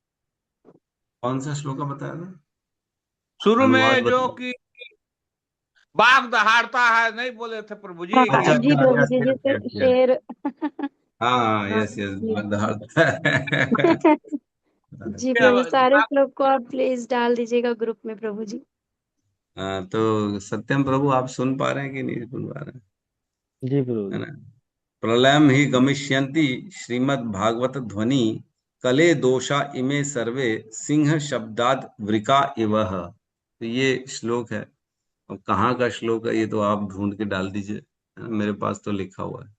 कौन सा श्लोक बताया था? शुरू अनुवाद में जो बताओ। कि बाघ दहाड़ता है, नहीं बोले थे प्रभु जी हाँ कि अच्छा जी अच्छा, प्रभु यस जी, यस जैसे यस यस। शेर। हाँ हाँ यस यस, जी। जी प्रभु, सारे बाघ- श्लोक को आप प्लीज डाल दीजिएगा ग्रुप में प्रभु जी। हाँ तो सत्यम प्रभु आप सुन पा रहे हैं कि नहीं सुन पा रहे हैं? जी प्रभु है जी। ना? प्रलयम ही गमिष्यन्ति श्रीमद् भागवत ध्वनि कले दोषा इमे सर्वे सिंह शब्दाद वृका इवह। तो ये श्लोक है। अब कहाँ का श्लोक है ये तो आप ढूंढ के डाल दीजिए, है ना? मेरे पास तो लिखा हुआ है।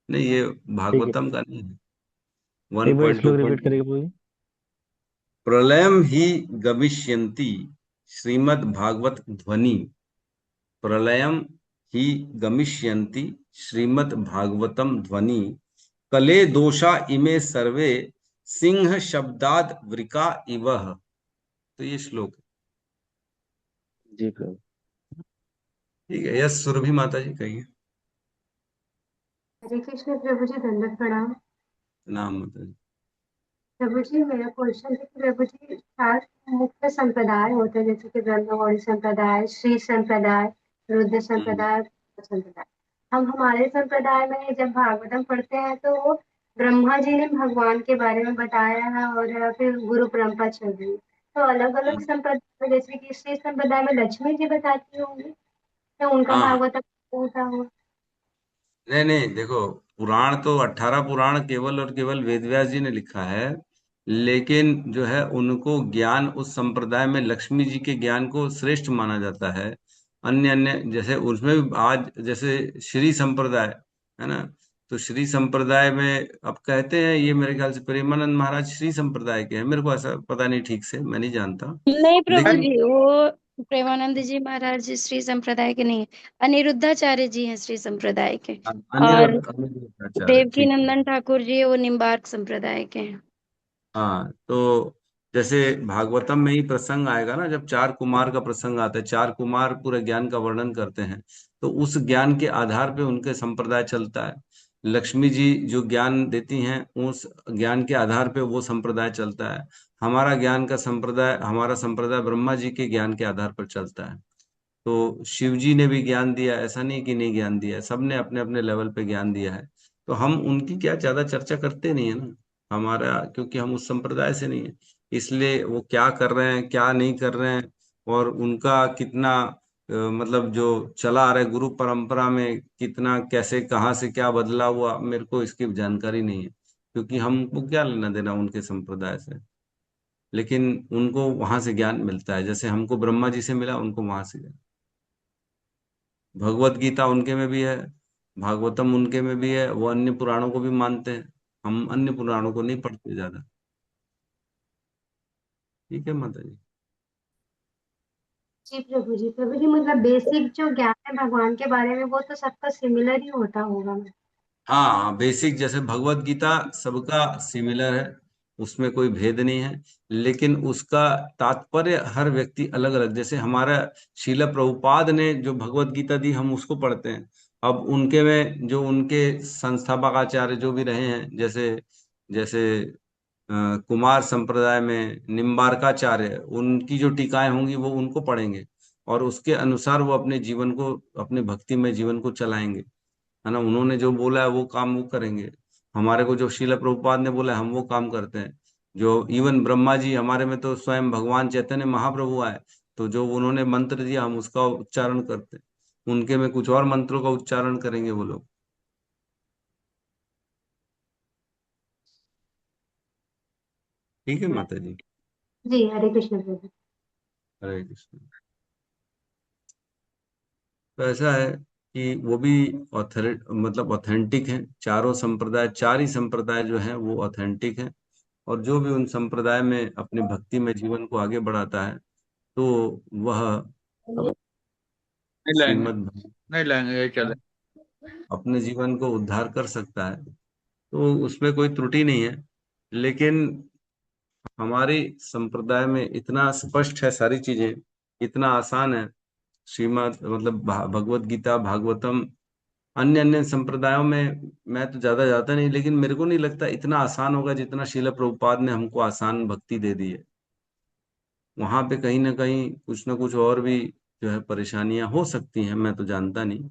नहीं ये ठीक है, भागवतम का नहीं है। एक बार 1.2 श्लोक रिपीट पॉइंट। करेगा प्रभु जी। प्रलयम ही गमिष्यन्ति श्रीमद् भागवत ध्वनि। प्रलयम ही गमिष्यन्ति श्रीमद् भागवतम ध्वनि कले दोषा इमे सर्वे सिंह शब्दाद वृका इवह। तो ये श्लोक है। जी प्रभु। ठीक है, यस सुरभि माता जी कहिए। हरे कृष्ण प्रभु जी, दंडवत प्रणाम। नाम माता जी। प्रभु जी मेरा क्वेश्चन है कि प्रभु जी, चार मुख्य संप्रदाय होते हैं जैसे कि ब्रह्मवाणी संप्रदाय, श्री संप्रदाय, रुद्र हम्म। संप्रदाय, संप्रदाय। हम हमारे संप्रदाय में जब भागवतम पढ़ते हैं तो वो ब्रह्मा जी ने भगवान के बारे में बताया है और फिर गुरु परंपरा चल रही है। तो अलग अलग हम्म। संप्रदाय में जैसे कि श्री संप्रदाय में लक्ष्मी जी बताती होंगी, तो उनका हाँ भागवतम होता होगा। नहीं नहीं, देखो पुराण तो 18 पुराण केवल और केवल वेदव्यास जी ने लिखा है। लेकिन जो है उनको ज्ञान उस संप्रदाय में लक्ष्मी जी के ज्ञान को श्रेष्ठ माना जाता है। अन्य अन्य जैसे उसमें भी आज जैसे श्री संप्रदाय है ना। तो श्री संप्रदाय में अब कहते हैं, ये मेरे ख्याल से प्रेमानंद महाराज श्री संप्रदाय के हैं, मेरे को ऐसा पता नहीं ठीक से, मैं नहीं जानता। नहीं प्रभु लेकिन जी, वो प्रेमानंद जी महाराज श्री संप्रदाय के नहीं है, अनिरुद्धाचार्य जी हैं श्री संप्रदाय के। और अनिरुद्ध अनिरुद्ध आचार्य, देवकी ठीक है। नंदन ठाकुर जी वो निम्बार्क संप्रदाय के हैं। हाँ तो जैसे भागवतम में ही प्रसंग आएगा ना, जब चार कुमार का प्रसंग आता है, चार कुमार पूरे ज्ञान का वर्णन करते हैं। तो उस ज्ञान के आधार पे उनके संप्रदाय चलता है। लक्ष्मी जी जो ज्ञान देती हैं उस ज्ञान के आधार पे वो संप्रदाय चलता है। हमारा संप्रदाय ब्रह्मा जी के ज्ञान के आधार पर चलता है। तो शिव जी ने भी ज्ञान दिया, ऐसा नहीं कि नहीं ज्ञान दिया है, सबने अपने अपने लेवल पे ज्ञान दिया है। तो हम उनकी क्या ज्यादा चर्चा करते नहीं है ना। हमारा क्योंकि हम उस संप्रदाय से नहीं है, इसलिए वो क्या कर रहे हैं क्या नहीं कर रहे हैं और उनका कितना मतलब जो चला आ रहा है गुरु परंपरा में कितना कैसे कहाँ से क्या बदला हुआ, मेरे को इसकी जानकारी नहीं है। क्योंकि हमको क्या लेना देना उनके संप्रदाय से। लेकिन उनको वहां से ज्ञान मिलता है, जैसे हमको ब्रह्मा जी से मिला उनको वहां से। भगवत गीता उनके में भी है, भागवतम उनके में भी है, वो अन्य पुराणों को भी मानते हैं। हम अन्य पुराणों को नहीं पढ़ते ज्यादा। ठीक है माता जी। जी प्रभु जी, प्रभु जी मतलब बेसिक जो ज्ञान है भगवान के बारे में वो तो सबका सिमिलर ही होता होगा ना। हाँ बेसिक जैसे भगवत गीता सबका सिमिलर है, उसमें कोई भेद नहीं है। लेकिन उसका तात्पर्य हर व्यक्ति अलग अलग, जैसे हमारा शीला प्रभुपाद ने जो भगवत गीता दी हम उसको पढ़ते हैं। अब उनके में जो उनके संस्थापक आचार्य जो भी रहे हैं, जैसे जैसे कुमार संप्रदाय में निम्बारकाचार्य, उनकी जो टीकाएं होंगी वो उनको पढ़ेंगे। और उसके अनुसार वो अपने जीवन को अपने भक्ति में जीवन को चलाएंगे, है ना। उन्होंने जो बोला है वो काम वो करेंगे। हमारे को जो शीला प्रभुपाद ने बोला है हम वो काम करते हैं। जो इवन ब्रह्मा जी, हमारे में तो स्वयं भगवान चैतन्य महाप्रभु आए, तो जो उन्होंने मंत्र दिया हम उसका उच्चारण करते हैं। उनके में कुछ और मंत्रों का उच्चारण करेंगे वो लोग। ठीक है माता जी। जी हरे कृष्ण प्रभु। हरे कृष्ण। तो ऐसा है कि वो भी ऑथर मतलब ऑथेंटिक है, चारों संप्रदाय चार ही संप्रदाय जो है वो ऑथेंटिक है। और जो भी उन संप्रदाय में अपने भक्ति में जीवन को आगे बढ़ाता है, तो वह नहीं लेंगे, श्रीमद् नहीं लेंगे, ये चले। अपने जीवन को उद्धार कर सकता है, तो उसमें कोई त्रुटि नहीं है। लेकिन हमारी संप्रदाय में इतना स्पष्ट है सारी चीजें, इतना आसान है। श्रीमद् मतलब भगवत गीता, भागवतम, अन्य अन्य संप्रदायों में मैं तो ज्यादा जाता नहीं, लेकिन मेरे को नहीं लगता इतना आसान होगा जितना श्रील प्रभुपाद ने हमको आसान भक्ति दे दी है। वहां पे कहीं ना कहीं कुछ ना कुछ और भी जो है परेशानियां हो सकती हैं, मैं तो जानता नहीं।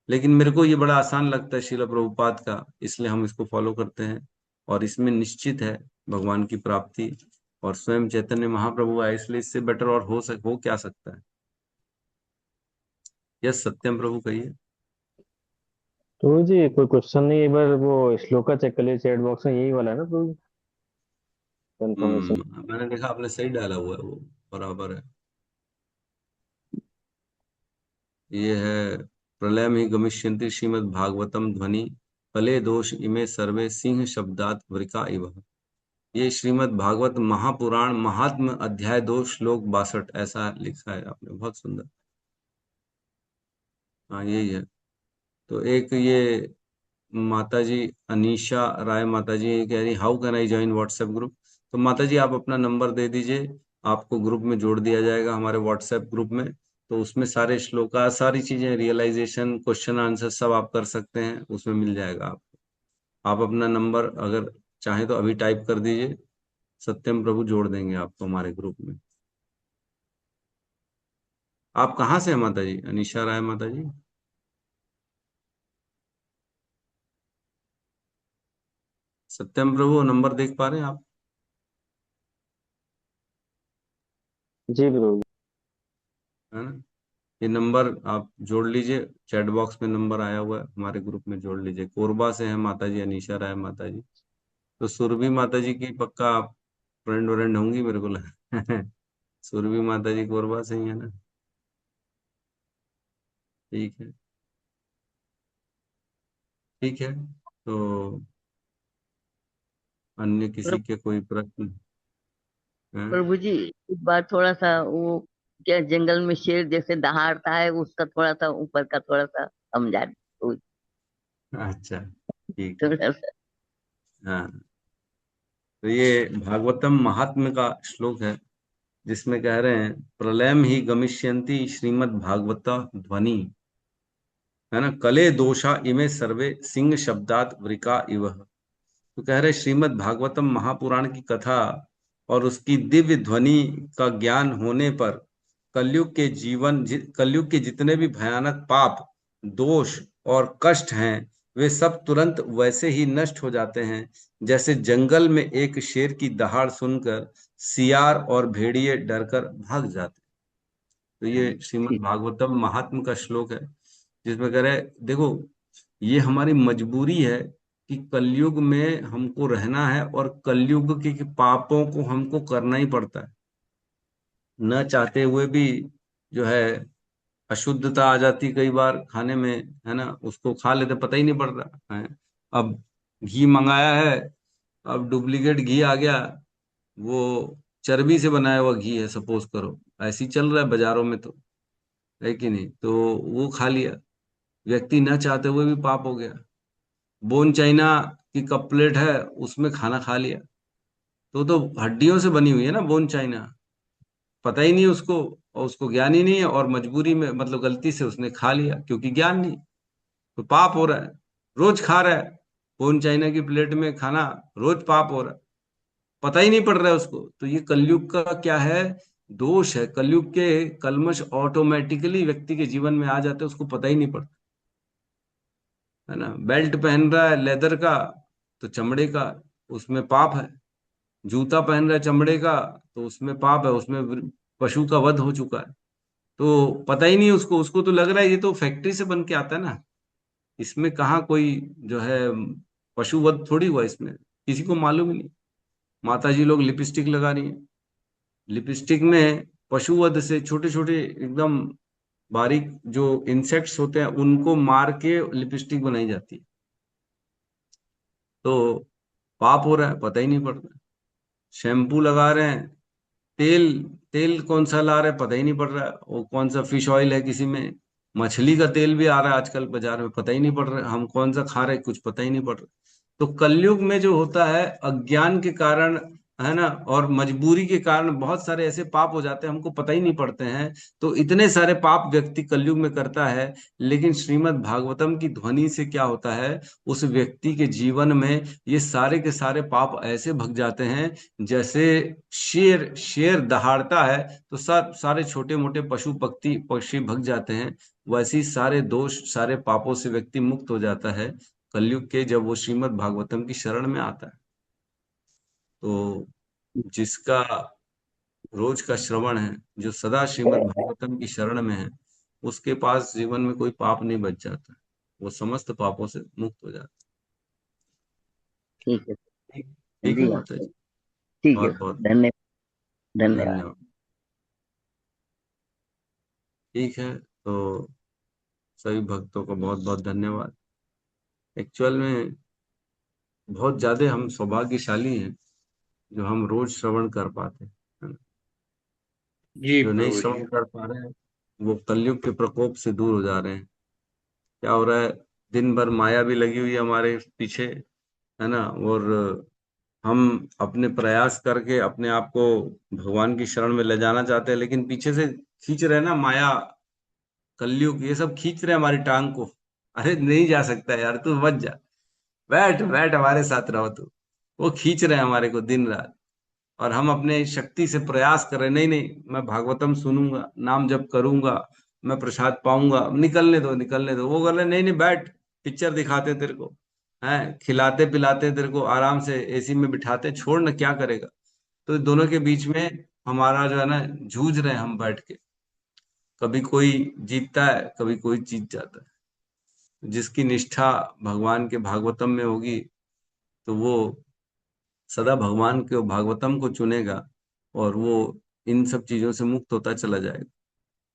लेकिन मेरे को ये बड़ा आसान लगता है श्रील प्रभुपाद का, इसलिए हम इसको फॉलो करते हैं। और इसमें निश्चित है भगवान की प्राप्ति। और स्वयं चैतन्य महाप्रभु आए, इसलिए इससे बेटर और हो क्या सकता है। यस सत्यम प्रभु कहिए। तो जी कोई क्वेश्चन नहीं, एक बार वो श्लोका चेक कर लीजिए चैट बॉक्स में, यही वाला है ना तो कंफर्मेशन। मैंने देखा आपने सही डाला हुआ है, वो बराबर है। ये है, प्रलयम ही गमिष्यन्ति श्रीमद् भागवतम ध्वनि कले दोष इमे सर्वे सिंह शब्दात वृका इव। ये श्रीमद् भागवत महापुराण महात्म अध्याय 2 श्लोक 62 ऐसा लिखा है आपने, बहुत सुंदर। हाँ यही है। तो एक ये माता जी अनीशा राय माता जी ये कह रही, how can I join WhatsApp group. तो माता जी आप अपना नंबर दे दीजिए, आपको ग्रुप में जोड़ दिया जाएगा, हमारे व्हाट्सएप ग्रुप में। तो उसमें सारे श्लोका, सारी चीजें, रियलाइजेशन, क्वेश्चन आंसर सब आप कर सकते हैं, उसमें मिल जाएगा आपको। आप अपना नंबर अगर चाहें तो अभी टाइप कर दीजिए, सत्यम प्रभु जोड़ देंगे आपको हमारे ग्रुप में। आप कहाँ से हैं माता जी, अनीशा राय माता जी? सत्यम प्रभु नंबर देख पा रहे हैं आप? जी ब्रो। है ना? ये नंबर आप जोड़ लीजिए, चैट बॉक्स में नंबर आया हुआ है, हमारे ग्रुप में जोड़ लीजिए। कोरबा से है माता जी अनीशा राय माता जी। तो सुरभि माता जी की पक्का आप फ्रेंड व्रेंड होंगी मेरे को लगा। सुरभि माता जी कोरबा से ही है ना? ठीक है, ठीक है। तो अन्य किसी प्र- के कोई प्रश्न है? प्रभु जी, इस बार थोड़ा सा वो क्या जंगल में शेर जैसे दहाड़ता है, उसका थोड़ा सा ऊपर का थोड़ा सा समझा दो, अच्छा, ठीक है। थोड़ा सा। हाँ, तो ये भागवतम महात्म्य का श्लोक है, जिसमें कह रहे हैं, प्रलयम ही गमिष्यन्ति श्रीमद् भागवत ध्वनि, है ना, कले दोषा इमे सर्वे सिंह शब्दात वृका इव। तो कह रहे श्रीमद् भागवतम महापुराण की कथा और उसकी दिव्य ध्वनि का ज्ञान होने पर कलयुग के जितने भी भयानक पाप, दोष और कष्ट हैं, वे सब तुरंत वैसे ही नष्ट हो जाते हैं जैसे जंगल में एक शेर की दहाड़ सुनकर सियार और भेड़िए डरकर भाग जाते। तो ये श्रीमद् भागवतम महात्म का श्लोक है, जिसमें कह रहे देखो, ये हमारी मजबूरी है कि कलयुग में हमको रहना है, और कलयुग के पापों को हमको करना ही पड़ता है, न चाहते हुए भी। जो है अशुद्धता आ जाती कई बार खाने में, है ना, उसको खा लेते, पता ही नहीं पड़ रहा है। अब घी मंगाया है, अब डुप्लीकेट घी आ गया, वो चर्बी से बनाया हुआ घी है सपोज करो, ऐसे ही चल रहा है बाजारों में, तो है कि नहीं, तो वो खा लिया, व्यक्ति न चाहते हुए भी पाप हो गया। बोन चाइना की कप प्लेट है, उसमें खाना खा लिया, तो हड्डियों से बनी हुई है ना बोन चाइना, पता ही नहीं उसको, और उसको ज्ञान ही नहीं है, और मजबूरी में मतलब गलती से उसने खा लिया क्योंकि ज्ञान नहीं, तो पाप हो रहा है। रोज खा रहा है बोन चाइना की प्लेट में खाना, रोज पाप हो रहा है, पता ही नहीं पड़ रहा है उसको। तो ये कलयुग का क्या है, दोष है। कलयुग के कलमश ऑटोमेटिकली व्यक्ति के जीवन में आ जाते हैं, उसको पता ही नहीं पड़ता, है ना। बेल्ट पहन रहा है लेदर का, तो चमड़े का, उसमें पाप है। जूता पहन रहा है चमड़े का, तो उसमें पाप है, उसमें पशु का वध हो चुका है। तो पता ही नहीं उसको, उसको तो लग रहा है ये तो फैक्ट्री से बन के आता है ना, इसमें कहाँ कोई जो है पशु वध थोड़ी हुआ इसमें, किसी को मालूम ही नहीं। माता जी लोग लिपस्टिक लगा रही हैं, लिपस्टिक में पशु वध से छोटे छोटे एकदम बारीक जो इंसेक्ट्स होते हैं उनको मार के लिपस्टिक बनाई जाती है। तो पाप हो रहा है, पता ही नहीं पड़ रहा है। शैम्पू लगा रहे हैं, तेल तेल कौन सा ला रहे हैं पता ही नहीं पड़ रहा है, वो कौन सा फिश ऑयल है किसी में, मछली का तेल भी आ रहा है आजकल बाजार में, पता ही नहीं पड़ रहा है हम कौन सा खा रहे हैं, कुछ पता ही नहीं पड़ रहा। तो कलयुग में जो होता है अज्ञान के कारण, है ना, और मजबूरी के कारण बहुत सारे ऐसे पाप हो जाते हैं हमको पता ही नहीं पड़ते हैं। तो इतने सारे पाप व्यक्ति कलयुग में करता है, लेकिन श्रीमद् भागवतम की ध्वनि से क्या होता है, उस व्यक्ति के जीवन में ये सारे के सारे पाप ऐसे भग जाते हैं, जैसे शेर शेर दहाड़ता है तो सब सारे छोटे मोटे पशु पक्षी पक्षी भग जाते हैं, वैसे ही सारे दोष सारे पापों से व्यक्ति मुक्त हो जाता है कलयुग के, जब वो श्रीमद् भागवतम की शरण में आता है। तो जिसका रोज का श्रवण है, जो सदा श्रीमद् भागवतम की शरण में है, उसके पास जीवन में कोई पाप नहीं बच जाता, वो समस्त पापों से मुक्त हो जाता ठीक है। है। ठीक है जी माता जी, ठीक है। बहुत बहुत धन्यवाद। धन्यवाद। धन्यवाद। ठीक है, तो सभी भक्तों को बहुत बहुत धन्यवाद। एक्चुअल में बहुत ज्यादा हम सौभाग्यशाली हैं जो हम रोज श्रवण कर पाते हैं, है ना? जी जो नहीं प्रभु जी। श्रवण कर पा रहे हैं वो कलयुग के प्रकोप से दूर हो जा रहे हैं। क्या हो रहा है, दिन भर माया भी लगी हुई है हमारे पीछे, है ना, और हम अपने प्रयास करके अपने आप को भगवान की शरण में ले जाना चाहते हैं, लेकिन पीछे से खींच रहे हैं ना माया, कलयुग, ये सब खींच रहे हैं हमारी टांग को। अरे नहीं जा सकता यार, तू मत जा, बैठ बैठ हमारे साथ रहो तू। वो खींच रहे हैं हमारे को दिन रात, और हम अपने शक्ति से प्रयास कर रहे हैं, नहीं नहीं मैं भागवतम सुनूंगा, नाम जप करूंगा, मैं प्रसाद पाऊंगा, निकलने दो निकलने दो। वो कर रहे नहीं नहीं बैठ, पिक्चर दिखाते तेरे को, हैं खिलाते पिलाते तेरे को आराम से एसी में बिठाते, छोड़ ना क्या करेगा। तो दोनों के बीच में हमारा जो है ना, जूझ रहे हैं हम बैठ के, कभी कोई जीतता है कभी कोई जीत जाता है। जिसकी निष्ठा भगवान के भागवतम में होगी, तो वो सदा भगवान के भागवतम को चुनेगा, और वो इन सब चीजों से मुक्त होता चला जाएगा।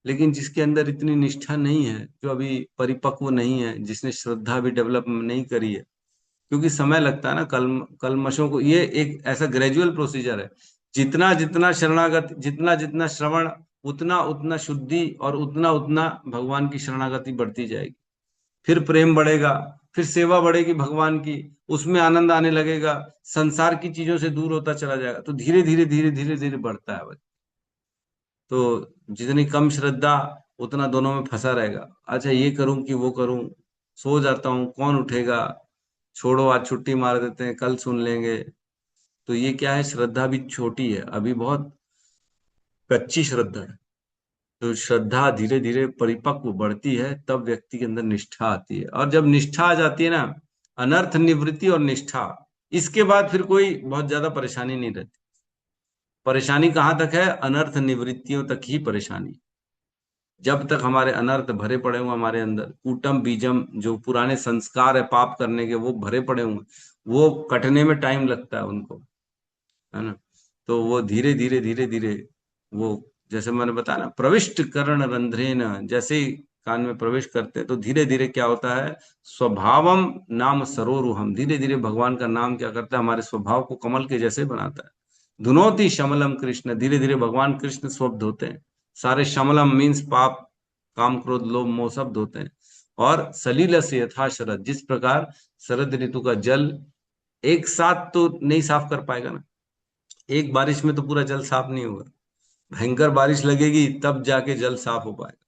लेकिन जिसके अंदर इतनी निष्ठा नहीं है, जो अभी परिपक्व नहीं है, जिसने श्रद्धा भी डेवलप नहीं करी है, क्योंकि समय लगता है ना कलमशों को, ये एक ऐसा ग्रेजुअल प्रोसीजर है। जितना जितना शरणागति, जितना जितना श्रवण, उतना उतना शुद्धि, और उतना उतना भगवान की शरणागति बढ़ती जाएगी। फिर प्रेम बढ़ेगा, फिर सेवा बढ़ेगी भगवान की, उसमें आनंद आने लगेगा, संसार की चीजों से दूर होता चला जाएगा। तो धीरे धीरे धीरे धीरे धीरे बढ़ता है। तो जितनी कम श्रद्धा, उतना दोनों में फंसा रहेगा। अच्छा ये करूं कि वो करूं, सो जाता हूं, कौन उठेगा, छोड़ो आज छुट्टी मार देते हैं, कल सुन लेंगे। तो ये क्या है, श्रद्धा भी छोटी है, अभी बहुत कच्ची श्रद्धा है। तो श्रद्धा धीरे धीरे परिपक्व बढ़ती है, तब व्यक्ति के अंदर निष्ठा आती है, और जब निष्ठा आ जाती है ना, अनर्थ निवृत्ति और निष्ठा, इसके बाद फिर कोई बहुत ज्यादा परेशानी नहीं रहती। परेशानी कहाँ तक है, अनर्थ निवृत्तियों तक ही परेशानी। जब तक हमारे अनर्थ भरे पड़े हुए हमारे अंदर, कूटम बीजम जो पुराने संस्कार है पाप करने के, वो भरे पड़े हुए, वो कटने में टाइम लगता है उनको, है ना। तो वो धीरे धीरे धीरे धीरे वो, जैसे मैंने बताया ना, प्रविष्ट कर्ण रंध्रेन, जैसे ही कान में प्रवेश करते हैं तो धीरे धीरे क्या होता है, स्वभावम नाम सरोरुहम, धीरे धीरे भगवान का नाम क्या करता है, हमारे स्वभाव को कमल के जैसे बनाता है। धुनोति शमलम कृष्ण, धीरे धीरे भगवान कृष्ण स्वब्द होते हैं। सारे शमलम मीन्स पाप, काम क्रोध लोभ मोह सब धोते हैं। और सलील से यथा शरद, जिस प्रकार शरद ऋतु का जल एक साथ तो नहीं साफ कर पाएगा ना, एक बारिश में तो पूरा जल साफ नहीं होगा, भयंकर बारिश लगेगी तब जाके जल साफ हो पाएगा।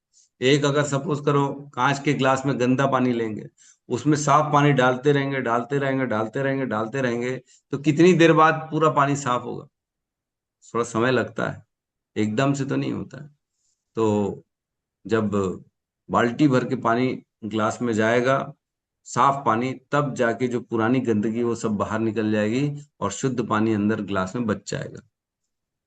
एक अगर सपोज करो कांच के ग्लास में गंदा पानी लेंगे, उसमें साफ पानी डालते रहेंगे डालते रहेंगे डालते रहेंगे डालते रहेंगे, तो कितनी देर बाद पूरा पानी साफ होगा, थोड़ा समय लगता है, एकदम से तो नहीं होता है। तो जब बाल्टी भर के पानी ग्लास में जाएगा, साफ पानी, तब जाके जो पुरानी गंदगी वो सब बाहर निकल जाएगी, और शुद्ध पानी अंदर ग्लास में बच जाएगा,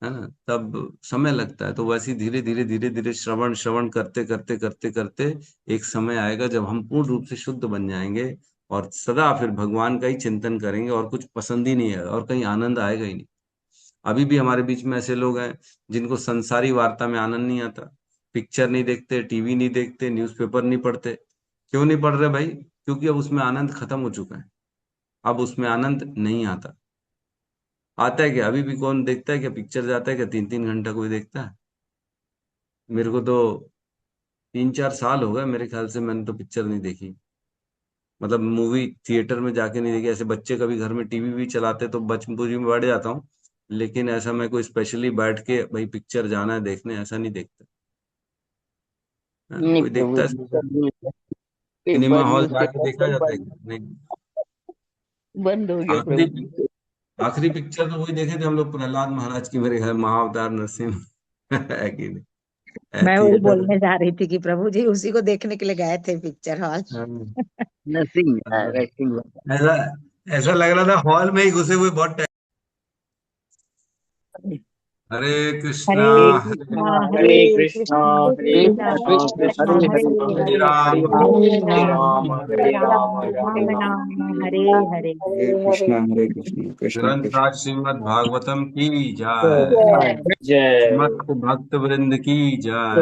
है ना। तब समय लगता है। तो वैसे ही धीरे धीरे धीरे धीरे श्रवण श्रवण करते करते करते करते एक समय आएगा जब हम पूर्ण रूप से शुद्ध बन जाएंगे, और सदा फिर भगवान का ही चिंतन करेंगे, और कुछ पसंद ही नहीं है, और कहीं आनंद आएगा ही नहीं। अभी भी हमारे बीच में ऐसे लोग हैं जिनको संसारी वार्ता में आनंद नहीं आता, पिक्चर नहीं देखते, टीवी नहीं देखते, न्यूज़पेपर नहीं पढ़ते। क्यों नहीं पढ़ रहे भाई, क्योंकि अब उसमें आनंद खत्म हो चुका है, अब उसमें आनंद नहीं आता। आता है क्या? अभी भी कौन देखता है क्या? पिक्चर जाता है क्या? 3-3 घंटा कोई देखता है? मेरे को तो 3-4 साल हो गए मेरे ख्याल से, मैंने तो पिक्चर नहीं देखी। मतलब मूवी थिएटर में जाके नहीं देखी। ऐसे बच्चे कभी घर में टीवी भी चलाते तो बचपुरी में बैठ जाता हूँ, लेकिन ऐसा मैं कोई स्पेशली बैठ के भाई पिक्चर जाना है देखने, ऐसा नहीं देखता। हाँ, नहीं कोई प्रभु देखता है? जी, सब सिनेमा पेपर हॉल न्यूज जाके पेपर देखा सब जाता है बंद क्या? नहीं। बंद हो गया आखिरी प्रभु जी। आखिरी पिक्चर तो वही देखे थे हम लोग, प्रहलाद महाराज की, मेरे घर महाअवतार नरसिंह। है कि नहीं? मैं वही थिएटर। बोलने जा रही थी कि प्रभु जी उसी को देखने के लिए गए थे पिक्चर हॉल। नरसिंह नरसिंह। ऐसा ऐसा लग रहा था हॉल में ही घुसे हुए बहुत टाइम। हरे कृष्णा हरे हरे कृष्णा हरे हरे कृष्णा कृष्णा हरे कृष्णा कृष्णा कृष्णा कृष्ण हरे कृष्ण हरे हरे राम हरे हरे राम राम हरे हरे राम राम राम राम राम राम हरे हरे। हरे कृष्ण कृष्ण ग्रंथ कृष्ण। राज श्रीमद् भागवतम की जय। जय जय समस्त भक्त वृंद की जय।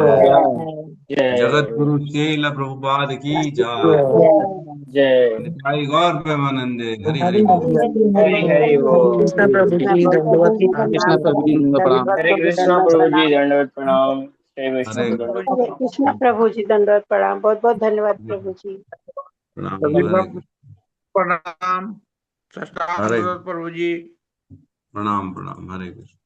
जय जगत जय गुरु श्रील प्रभुपाद की जय। जय। जय। निताई गौर प्रेमानंदे हरि हरि हरि बोल। हरि हरि हरि बोल। हरि हरे बोल। कृष्णा प्रभु जी दंडवत कृष्ण प्रभु जी दंडवत प्रणाम। हरे कृष्णा प्रभु जी दंडवत प्रणाम। जय हरे वैष्णव दंडवत हरे प्रणाम। कृष्णा प्रभु जी दंडवत प्रणाम। बहुत बहुत धन्यवाद प्रभु जी। प्रणाम सभी हरे भक्त कृष्ण। प्रणाम। हरे साष्टांग प्रभु जी। प्रणाम प्रणाम हरे कृष्ण।